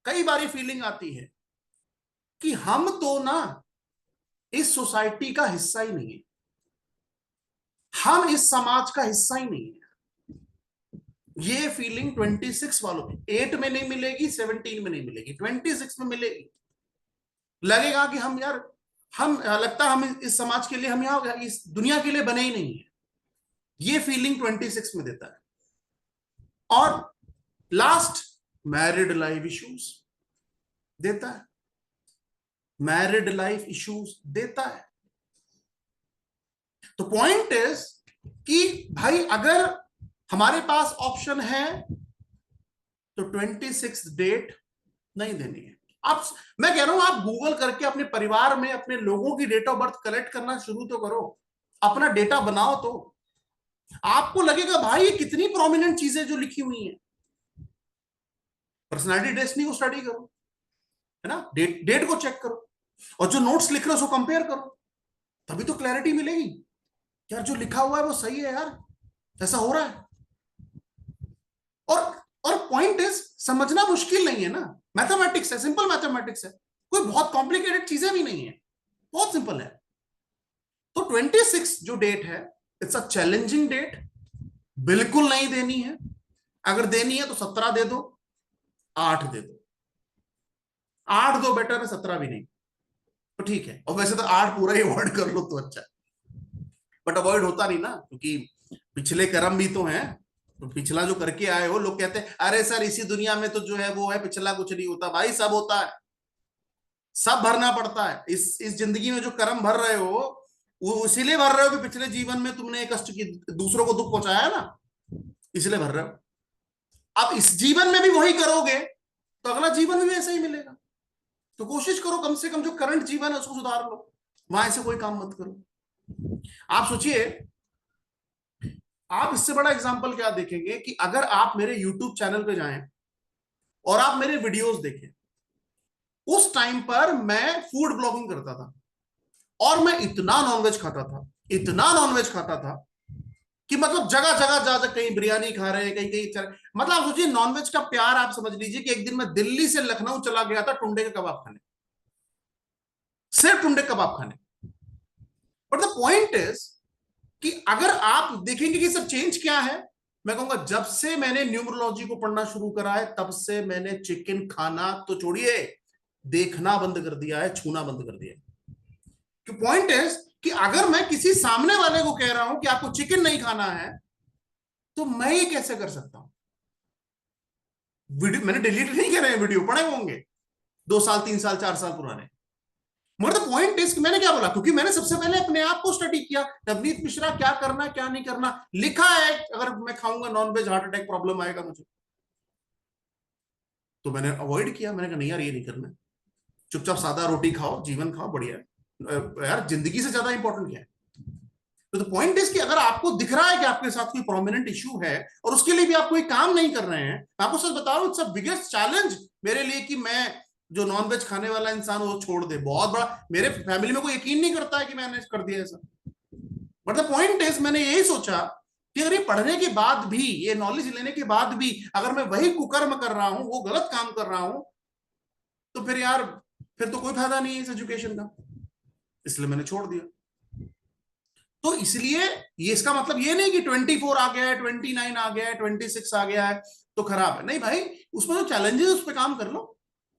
कई बार ये फीलिंग आती है कि हम तो ना इस सोसाइटी का हिस्सा ही नहीं है, हम इस समाज का हिस्सा ही नहीं है। ये फीलिंग 26 वालों की 8 में नहीं मिलेगी, 17 में नहीं मिलेगी, 26 में मिलेगी। लगेगा कि हम यार, हम लगता हम इस समाज के लिए, हम यहां इस दुनिया के लिए बने ही नहीं है। ये फीलिंग 26 में देता है। और लास्ट, मैरिड लाइफ इश्यूज देता है, मैरिड लाइफ इश्यूज देता है। तो पॉइंट इज कि भाई अगर हमारे पास ऑप्शन है तो 26 डेट नहीं देनी है। आप, मैं कह रहा हूं आप गूगल करके अपने परिवार में अपने लोगों की डेट ऑफ बर्थ कलेक्ट करना शुरू तो करो, अपना डेटा बनाओ, तो आपको लगेगा भाई ये कितनी प्रोमिनेंट चीजें जो लिखी हुई हैं। पर्सनालिटी डेस्टिनी को स्टडी करो, है ना, डेट डेट को चेक करो, और जो नोट्स लिख रहे हो उसको कंपेयर करो, तभी तो क्लैरिटी मिलेगी यार, जो लिखा हुआ है वो सही है यार, ऐसा हो रहा है। और और पॉइंट इज, समझना मुश्किल नहीं है ना, मैथमेटिक्स है, सिंपल मैथमेटिक्स है, कोई बहुत कॉम्प्लिकेटेड चीजें भी नहीं है, बहुत सिंपल है। तो 26 जो डेट है, इट्स अ चैलेंजिंग डेट, बिल्कुल नहीं देनी है। अगर देनी है तो 17 दे दो, 8 दे दो, 8 दो बेटर है, 17 भी नहीं, तो ठीक है। और वैसे तो 8 पूरा ही अवॉइड कर लो तो अच्छा है, बट अवॉइड होता नहीं ना, क्योंकि पिछले कर्म भी तो हैं। तो पिछला जो करके आए हो, लोग कहते हैं अरे सर इसी दुनिया में तो जो है वो है, पिछला कुछ नहीं होता। भाई सब होता है, सब भरना पड़ता है। इस जिंदगी में जो कर्म भर रहे हो, वो इसीलिए भर रहे हो कि पिछले जीवन में तुमने कष्ट की, दूसरों को दुख पहुंचाया है ना, इसलिए भर रहे हो। अब इस जीवन में भी वही करोगे तो अगला जीवन में भी ऐसा ही मिलेगा। तो कोशिश करो कम से कम जो करंट जीवन है उसको सुधार लो, वहां ऐसे कोई काम मत करो। आप सोचिए, आप इससे बड़ा एग्जांपल क्या देखेंगे कि अगर आप मेरे YouTube चैनल पे जाएं और आप मेरे वीडियोस देखें। उस टाइम पर मैं फूड ब्लॉगिंग करता था और मैं इतना नॉनवेज खाता था, इतना नॉनवेज खाता था कि मतलब जगह जगह जा जा, कहीं बिरयानी खा रहे हैं, कहीं कहीं मतलब आप सोचिए नॉनवेज का प्यार। आप समझ लीजिए कि एक दिन मैं दिल्ली से लखनऊ चला गया था टुंडे के कबाब खाने, सिर्फ टुंडे कबाब खाने। बट द पॉइंट इज कि अगर आप देखेंगे कि सर चेंज क्या है, मैं कहूंगा जब से मैंने न्यूमरोलॉजी को पढ़ना शुरू करा है तब से मैंने चिकन खाना तो छोड़िए, देखना बंद कर दिया है, छूना बंद कर दिया है। कि पॉइंट इज कि अगर मैं किसी सामने वाले को कह रहा हूं कि आपको चिकन नहीं खाना है, तो मैं ये कैसे कर सकता हूं? वीडियो मैंने डिलीट नहीं करे हैं, वीडियो पड़े होंगे 2 साल 3 साल 4 साल पुराने। मगर पॉइंट इज मैंने क्या बोला, क्योंकि मैंने सबसे पहले अपने आप को स्टडी किया। नवनीत मिश्रा क्या करना क्या नहीं करना, लिखा है अगर मैं खाऊंगा नॉनवेज हार्ट अटैक प्रॉब्लम आएगा मुझे। तो मैंने अवॉइड किया, मैंने कहा नहीं यार ये नहीं करना, चुपचाप सादा रोटी खाओ, जीवन खाओ, बढ़िया है यार, जिंदगी से ज्यादा इंपॉर्टेंट क्या है। तो पॉइंट इज कि अगर आपको दिख रहा है कि आपके साथ कोई प्रोमिनेंट इश्यू है और उसके लिए भी आप कोई काम नहीं कर रहे हैं, मैं आपको सच बता रहा हूं, इट्स अ बिगेस्ट चैलेंज मेरे लिए कि मैं जो नॉनवेज खाने वाला इंसान वो छोड़ दे। बहुत बड़ा, मेरे फैमिली में कोई यकीन नहीं करता है कि मैंने कर दिया ऐसा। बट द पॉइंट इज मैंने यही सोचा कि अगर ये पढ़ने के बाद भी, ये नॉलेज लेने के बाद भी अगर मैं वही कुकर्म कर रहा हूं, वो गलत काम कर रहा हूं, तो फिर यार फिर तो कोई फायदा नहीं है इस एजुकेशन का, इसलिए मैंने छोड़ दिया। तो इसलिए ये इसका मतलब ये नहीं कि 24 आ गया है, 29 आ गया है, 26 आ गया है तो खराब है, नहीं भाई। उसमें जो चैलेंजेस उस पर काम कर लो,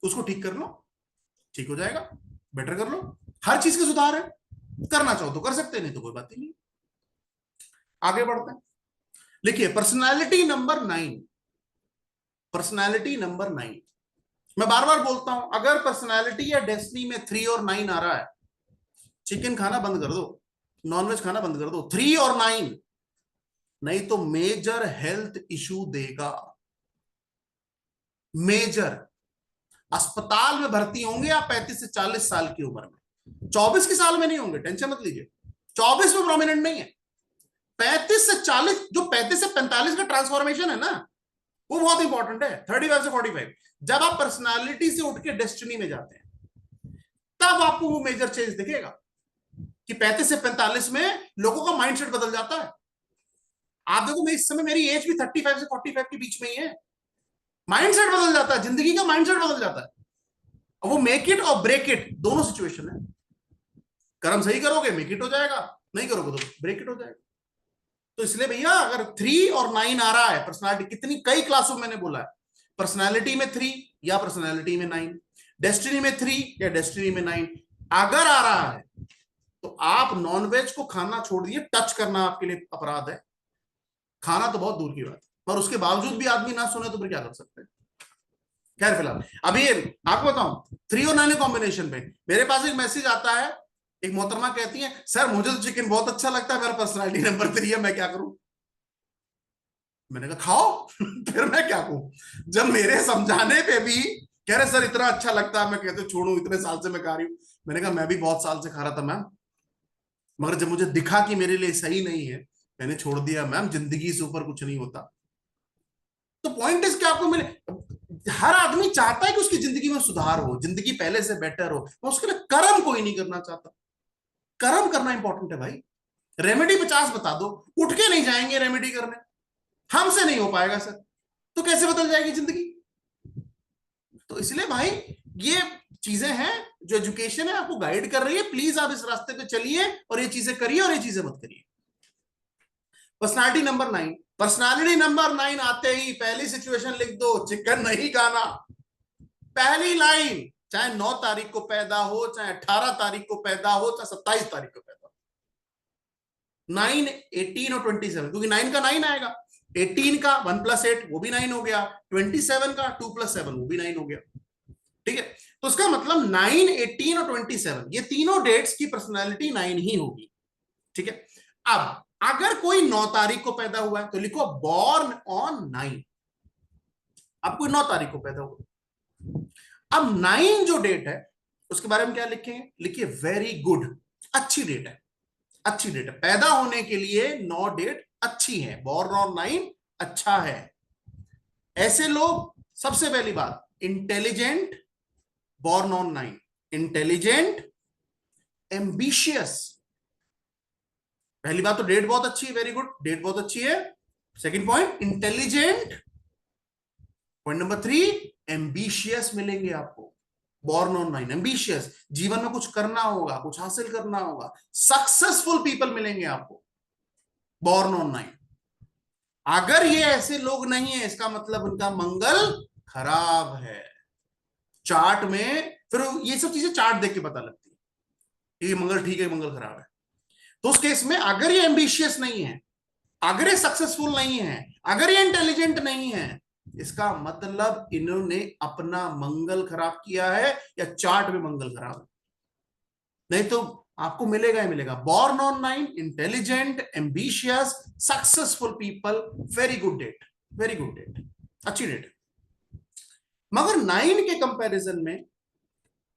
उसको ठीक कर लो, ठीक हो जाएगा, बेटर कर लो। हर चीज का सुधार है, करना चाहो तो कर सकते, नहीं तो कोई बात ही नहीं। आगे बढ़ते हैं, लिखिए पर्सनैलिटी नंबर 9। पर्सनैलिटी नंबर 9, मैं बार बार बोलता हूं, अगर पर्सनैलिटी या डेस्टिनी में 3 और 9 आ रहा है, चिकन खाना बंद कर दो, नॉनवेज खाना बंद कर दो। 3 और 9, नहीं तो मेजर हेल्थ इशू देगा, मेजर। अस्पताल में भर्ती होंगे आप 35 से 40 साल की उम्र में, 24 की साल में नहीं होंगे, टेंशन मत लीजिए। 24 में प्रोमिनेंट नहीं है, 35 से 40, जो 35 से 45 का ट्रांसफॉर्मेशन है ना, वो बहुत इंपॉर्टेंट है। 35 से 45 जब आप पर्सनालिटी से उठ के डेस्टिनी में जाते हैं, तब आपको वो मेजर चेंज दिखेगा कि 35 से 45 में लोगों का माइंडसेट बदल जाता है। आप देखो, मैं इस समय मेरी एज भी 35 से 45 के बीच में ही है, माइंडसेट बदल जाता है, जिंदगी का माइंडसेट बदल जाता है। वो मेक इट और ब्रेक इट दोनों सिचुएशन है। कर्म सही करोगे मेक इट हो जाएगा, नहीं करोगे तो ब्रेक इट हो जाएगा। तो इसलिए भैया अगर 3 और 9 आ रहा है पर्सनालिटी, कितनी कई क्लासों में मैंने बोला है, पर्सनालिटी में 3 या पर्सनालिटी में 9, डेस्टिनी में 3 या डेस्टिनी में 9 अगर आ रहा है, तो आप नॉनवेज को खाना छोड़ दिए। टच करना आपके लिए अपराध है, खाना तो बहुत दूर की बात है, पर उसके बावजूद भी आदमी ना सुने तो फिर क्या कर सकते हैं। खैर फिलहाल अभी आपको बताऊं, 3 और 9 कॉम्बिनेशन में मेरे पास एक मैसेज आता है, एक मोहतरमा कहती है सर मुझे तो चिकन बहुत अच्छा लगता है, मेरा पर्सनालिटी नंबर 3 है, मैं क्या करूं? मैंने कहा खाओ फिर मैं क्या कहूं, जब मेरे समझाने पे भी कह रहे सर इतना अच्छा लगता है, मैं कहते छोड़ू, इतने साल से मैं खा रही हूं। मैंने कहा मैं भी बहुत साल से खा रहा था मैम, मगर जब मुझे दिखा कि मेरे लिए सही नहीं है, मैंने छोड़ दिया मैम, जिंदगी से ऊपर कुछ नहीं होता। तो पॉइंट इज क्या आपको मिले, हर आदमी चाहता है कि उसकी जिंदगी में सुधार हो, जिंदगी पहले से बेटर हो, तो उसके लिए कर्म कोई नहीं करना चाहता। कर्म करना इंपॉर्टेंट है भाई। रेमेडी 50 बता दो, उठ के नहीं जाएंगे रेमेडी करने, हमसे नहीं हो पाएगा सर। तो कैसे बदल जाएगी जिंदगी? तो इसलिए भाई ये चीजें हैं जो एजुकेशन है आपको गाइड कर रही है, प्लीज आप इस रास्ते पे चलिए और ये चीजें करिए और ये चीजें मत करिए। Personality number 9। पर्सनालिटी नंबर 9 आते ही पहली सिचुएशन लिख दो, चिकन नहीं खाना। पहली लाइन, चाहे 9 तारीख को पैदा हो, चाहे 18 तारीख को पैदा हो, चाहे 27 तारीख को पैदा हो, 9, 18 और 27, क्योंकि 9 का 9 आएगा, 18 का 1 + 8 वो भी 9 हो गया, 27 का 2 + 7 वो भी 9 हो गया। ठीक है, तो उसका मतलब 9, 18 और 27 ये तीनों डेट्स की पर्सनैलिटी 9 ही होगी। ठीक है, अब अगर कोई 9 तारीख को पैदा हुआ है तो लिखो बॉर्न ऑन 9। अब कोई 9 तारीख को पैदा हुआ, अब 9 जो डेट है उसके बारे में क्या लिखेंगे? लिखिए वेरी गुड, अच्छी डेट है, अच्छी डेट है, पैदा होने के लिए 9 डेट अच्छी है, बॉर्न ऑन 9 अच्छा है। ऐसे लोग, सबसे पहली बात, intelligent, born on 9, intelligent, ambitious. पहली बात तो डेट बहुत अच्छी है, वेरी गुड, डेट बहुत अच्छी है। Second point intelligent, point number 3 ambitious मिलेंगे आपको, बॉर्न ऑन 9 एम्बिशियस, जीवन में कुछ करना होगा, कुछ हासिल करना होगा, सक्सेसफुल पीपल मिलेंगे आपको, बॉर्न ऑन 9। अगर ये ऐसे लोग नहीं है इसका मतलब उनका मंगल खराब है। चार्ट में फिर ये सब चीजें चार्ट देख के पता लगती है, ये मंगल ठीक है, मंगल खराब है। तो उस केस में अगर ये एम्बिशियस नहीं है, अगर ये सक्सेसफुल नहीं है, अगर ये इंटेलिजेंट नहीं है, इसका मतलब इन्होंने अपना मंगल खराब किया है या चार्ट में मंगल खराब है। नहीं तो आपको मिलेगा ही मिलेगा, born on 9, intelligent, ambitious, successful people, very good date, very good date, अच्छी डेट। मगर 9 के कंपैरिजन में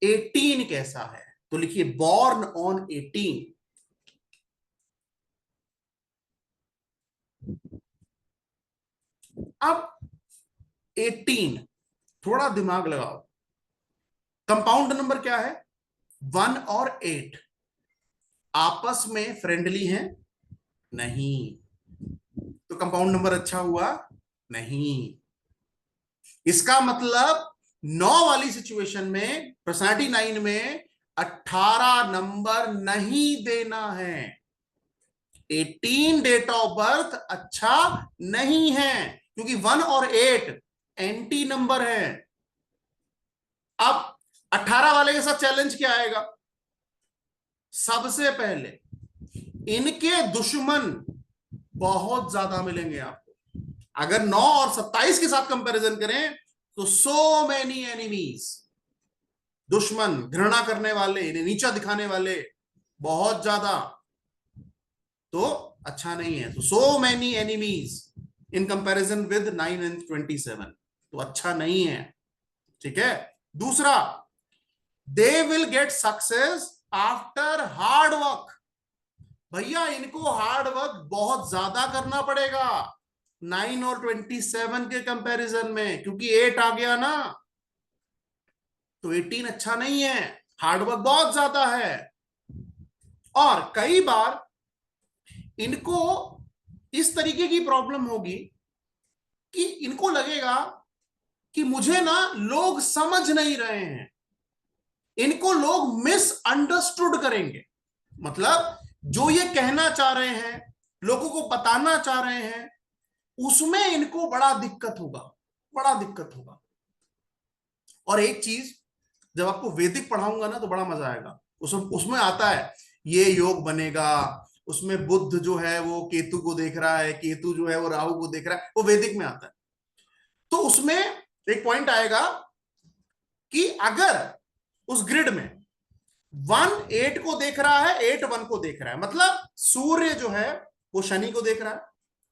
18 कैसा है? तो लिखिए बॉर्न ऑन 18। अब 18, थोड़ा दिमाग लगाओ, कंपाउंड नंबर क्या है? 1 और 8 आपस में फ्रेंडली हैं? नहीं, तो कंपाउंड नंबर अच्छा हुआ नहीं। इसका मतलब 9 वाली सिचुएशन में, पर्सनालिटी 9 में 18 नंबर नहीं देना है। 18 डेट ऑफ बर्थ अच्छा नहीं है, क्योंकि 1 और 8 एंटी नंबर है। अब 18 वाले के साथ चैलेंज क्या आएगा? सबसे पहले इनके दुश्मन बहुत ज्यादा मिलेंगे आपको। अगर 9 और 27 के साथ कंपैरिजन करें तो सो मैनी एनिमीज, दुश्मन, घृणा करने वाले, इन्हें नीचा दिखाने वाले बहुत ज्यादा, तो अच्छा नहीं है। तो so many enemies in comparison with 9 and 27, तो अच्छा नहीं है। ठीक है, दूसरा, they will get success after hard work. भैया इनको हार्ड वर्क बहुत ज्यादा करना पड़ेगा 9 और 27 के कंपैरिजन में, क्योंकि 8 आ गया ना, तो 18 अच्छा नहीं है, हार्ड वर्क बहुत ज्यादा है। और कई बार इनको इस तरीके की प्रॉब्लम होगी कि इनको लगेगा कि मुझे ना लोग समझ नहीं रहे हैं, इनको लोग मिसअंडरस्टूड करेंगे। मतलब जो ये कहना चाह रहे हैं, लोगों को बताना चाह रहे हैं, उसमें इनको बड़ा दिक्कत होगा, बड़ा दिक्कत होगा। और एक चीज, जब आपको वैदिक पढ़ाऊंगा ना तो बड़ा मजा आएगा, उसमें आता है ये योग बनेगा, उसमें बुद्ध जो है वो केतु को देख रहा है, केतु जो है वो राहु को देख रहा है, वो वैदिक में आता है। तो उसमें एक पॉइंट आएगा कि अगर उस ग्रिड में 1 8 को देख रहा है, 8 1 को देख रहा है, मतलब सूर्य जो है वो शनि को देख रहा है,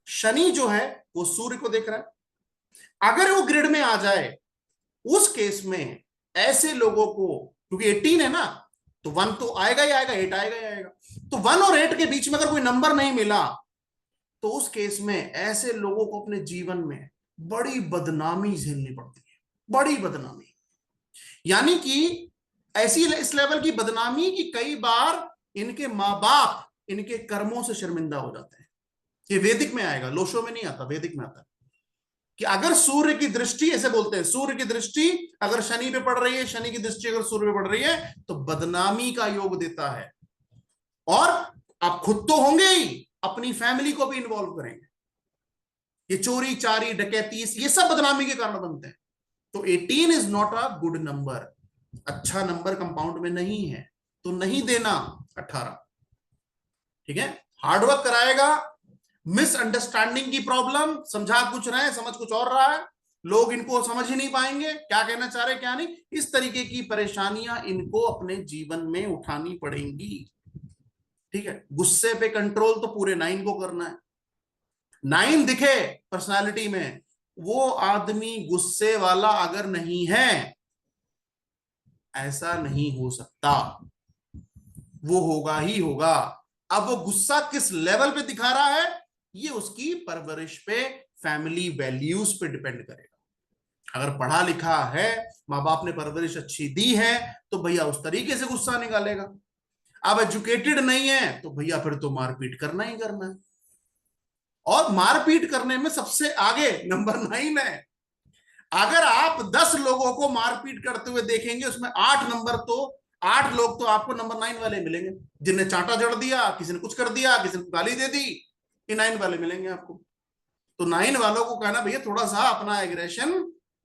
शनि जो है वो सूर्य को देख रहा है। अगर वो ग्रिड में आ जाए, उस केस में ऐसे लोगों को, क्योंकि 18 है ना, तो 1 तो आएगा ही आएगा, 8 आएगा ही आएगा, तो 1 और 8 के बीच में अगर कोई नंबर नहीं मिला तो उस केस में ऐसे लोगों को अपने जीवन में बड़ी बदनामी झेलनी पड़ती है, बड़ी बदनामी। यानी कि ऐसी इस लेवल की बदनामी कि कई बार इनके मां बाप इनके कर्मों से शर्मिंदा हो जाते हैं। ये वैदिक में आएगा, लोशो में नहीं आता, वैदिक में आता है। कि अगर सूर्य की दृष्टि, ऐसे बोलते हैं, सूर्य की दृष्टि अगर शनि पे पड़ रही है, शनि की दृष्टि अगर सूर्य पे पड़ रही है, तो बदनामी का योग देता है। और आप खुद तो होंगे ही, अपनी फैमिली को भी इन्वॉल्व करेंगे। ये चोरी चारी डकैती ये सब बदनामी के कारण बनते हैं। तो 18 is not a good number, अच्छा नंबर कंपाउंड में नहीं है, तो नहीं देना 18। ठीक है, हार्डवर्क कराएगा, मिसअंडरस्टैंडिंग की प्रॉब्लम, समझा कुछ रहे हैं समझ कुछ और रहा है, लोग इनको समझ ही नहीं पाएंगे क्या कहना चाह रहे क्या नहीं, इस तरीके की परेशानियां इनको अपने जीवन में उठानी पड़ेंगी। ठीक है, गुस्से पे कंट्रोल तो पूरे 9 को करना है। 9 दिखे पर्सनालिटी में, वो आदमी गुस्से वाला अगर नहीं है, ऐसा नहीं हो सकता, वो होगा ही होगा। अब वो गुस्सा किस लेवल पे दिखा रहा है, ये उसकी परवरिश पे, फैमिली वैल्यूज पे डिपेंड करेगा। अगर पढ़ा लिखा है, माँ बाप ने परवरिश अच्छी दी है, तो भैया उस तरीके से गुस्सा निकालेगा। अब एजुकेटेड नहीं है तो भैया फिर तो मारपीट करना ही करना है। और मारपीट करने में सबसे आगे नंबर 9 है। अगर आप 10 लोगों को मारपीट करते हुए देखेंगे, उसमें 8 लोग तो आपको नंबर 9 वाले मिलेंगे, जिनने चांटा जड़ दिया, किसी ने कुछ कर दिया, किसी ने गाली दे दी, ये 9 वाले मिलेंगे आपको। तो 9 वालों को कहना भैया थोड़ा सा अपना एग्रेशन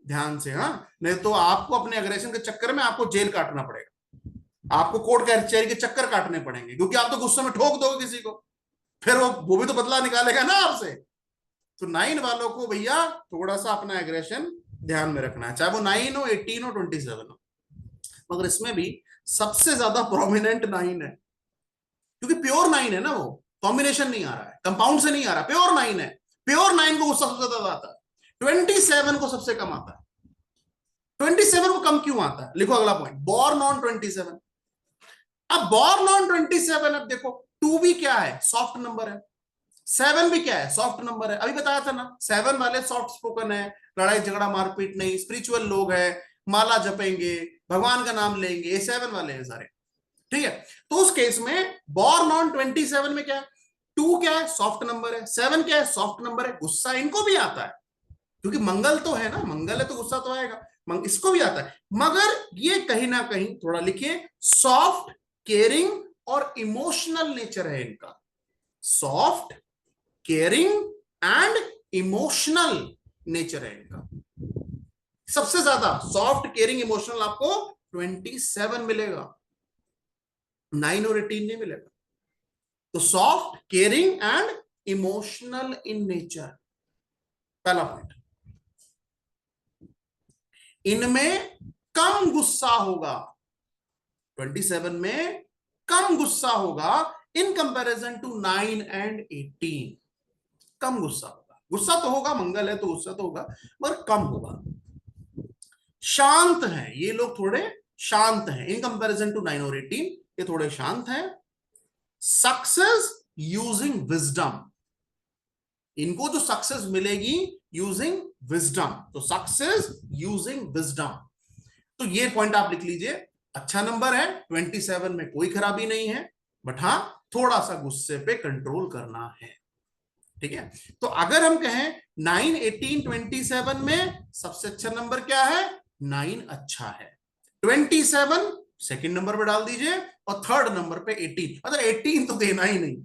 ध्यान से, हाँ, नहीं तो आपको अपने एग्रेशन के चक्कर में आपको जेल काटना पड़ेगा, आपको कोर्ट कचहरी के चक्कर काटने पड़ेंगे, क्योंकि आप तो गुस्से में ठोक दोगे किसी को, फिर वो भी तो बदला निकालेगा ना आपसे। तो 9 वालों को भैया थोड़ा सा अपना एग्रेशन ध्यान में रखना है, चाहे वो 9 हो, 18 हो, 27 हो। मगर इसमें भी सबसे ज्यादा प्रोमिनेंट 9 है, क्योंकि प्योर 9 है ना, वो कॉम्बिनेशन नहीं आ रहा है, कंपाउंड से नहीं आ रहा, प्योर 9 है। प्योर 9 को गुस्सा सबसे ज्यादा आता है, 27 को सबसे कम आता है। 27 को कम क्यों आता है, लिखो अगला पॉइंट, बॉर्न ऑन 27। अब बॉर्न ऑन 27, अब देखो 2 भी क्या है, सॉफ्ट नंबर है, 7 भी क्या है, सॉफ्ट नंबर है। अभी बताया था ना, 7 वाले सॉफ्ट स्पोकन है, लड़ाई झगड़ा मारपीट नहीं, स्पिरिचुअल लोग है, माला जपेंगे, भगवान का नाम लेंगे, ये 7 वाले हैं सारे। ठीक है, तो उस केस में बॉर्न ऑन 27 में क्या है, 2 क्या है, सॉफ्ट नंबर है, 7 क्या है, सॉफ्ट नंबर है, गुस्सा इनको भी आता है, क्योंकि मंगल तो है ना, मंगल है तो गुस्सा तो आएगा, इसको भी आता है। मगर ये कहीं ना कहीं थोड़ा लिखिए, सॉफ्ट, केयरिंग और इमोशनल नेचर है इनका। Soft, caring and emotional nature है इनका। सबसे ज्यादा सॉफ्ट, केयरिंग, इमोशनल आपको 27 मिलेगा, 9 और 18 नहीं मिलेगा। तो soft, caring and emotional in nature, पहला पॉइंट। इनमें कम गुस्सा होगा, 27 में कम गुस्सा होगा इन कंपैरिजन टू 9 एंड 18। कम गुस्सा होगा, गुस्सा तो होगा, मंगल है तो गुस्सा तो होगा, मगर कम होगा। शांत हैं ये लोग, थोड़े शांत हैं इन कंपैरिजन टू 9 और 18, ये थोड़े शांत हैं। सक्सेस यूजिंग विजडम, इनको जो सक्सेस मिलेगी यूजिंग विजडम, तो सक्सेस यूजिंग विजडम, तो ये पॉइंट आप लिख लीजिए। अच्छा नंबर है, 27 में कोई खराबी नहीं है, बट हाँ थोड़ा सा गुस्से पे कंट्रोल करना है। ठीक है, तो अगर हम कहें 9, 18, 27 में सबसे अच्छा नंबर क्या है, 9 अच्छा है, 27 सेकंड नंबर पे डाल दीजिए, और थर्ड नंबर पे 18, मतलब 18 तो देना ही नहीं।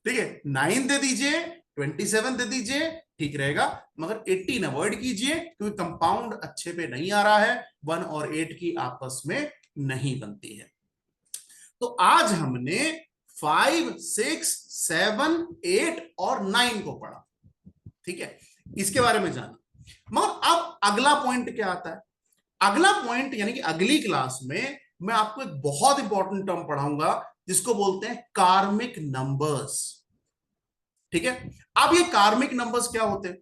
ठीक है, 9 दे दीजिए, 27 दे दीजिए, ठीक रहेगा, मगर 18 अवॉइड कीजिए, क्योंकि कंपाउंड अच्छे पे नहीं आ रहा है, 1 और 8 की आपस में नहीं बनती है। तो आज हमने 5, 6, 7, 8 और 9 को पढ़ा। ठीक है, इसके बारे में जाना, मगर अब अगला पॉइंट क्या आता है, अगला पॉइंट यानी कि अगली क्लास में मैं आपको एक बहुत इंपॉर्टेंट टर्म पढ़ाऊंगा, जिसको बोलते हैं कार्मिक नंबर्स। ठीक है, अब ये कार्मिक नंबर्स क्या होते हैं,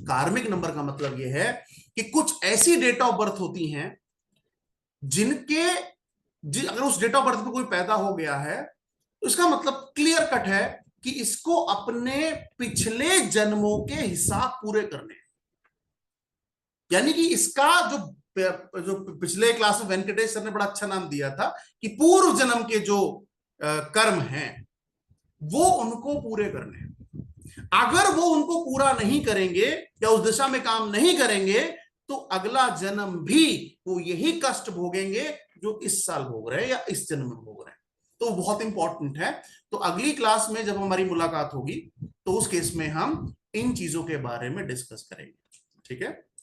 कार्मिक नंबर का मतलब यह है कि कुछ ऐसी डेट ऑफ बर्थ होती हैं जिनके अगर उस डेट ऑफ बर्थ पे कोई पैदा हो गया है, तो इसका मतलब क्लियर कट है कि इसको अपने पिछले जन्मों के हिसाब पूरे करने, यानी कि इसका जो पिछले क्लास में वेंकटेश सर ने बड़ा अच्छा नाम दिया था कि पूर्व जन्म के जो कर्म हैं वो उनको पूरे करने हैं। अगर वो उनको पूरा नहीं करेंगे या उस दिशा में काम नहीं करेंगे तो अगला जन्म भी वो यही कष्ट भोगेंगे जो इस साल भोग रहे हैं या इस जन्म में भोग रहे हैं। तो बहुत इंपॉर्टेंट है। तो अगली क्लास में जब हमारी मुलाकात होगी तो उस केस में हम इन चीजों के बारे में डिस्कस करेंगे। ठीक है।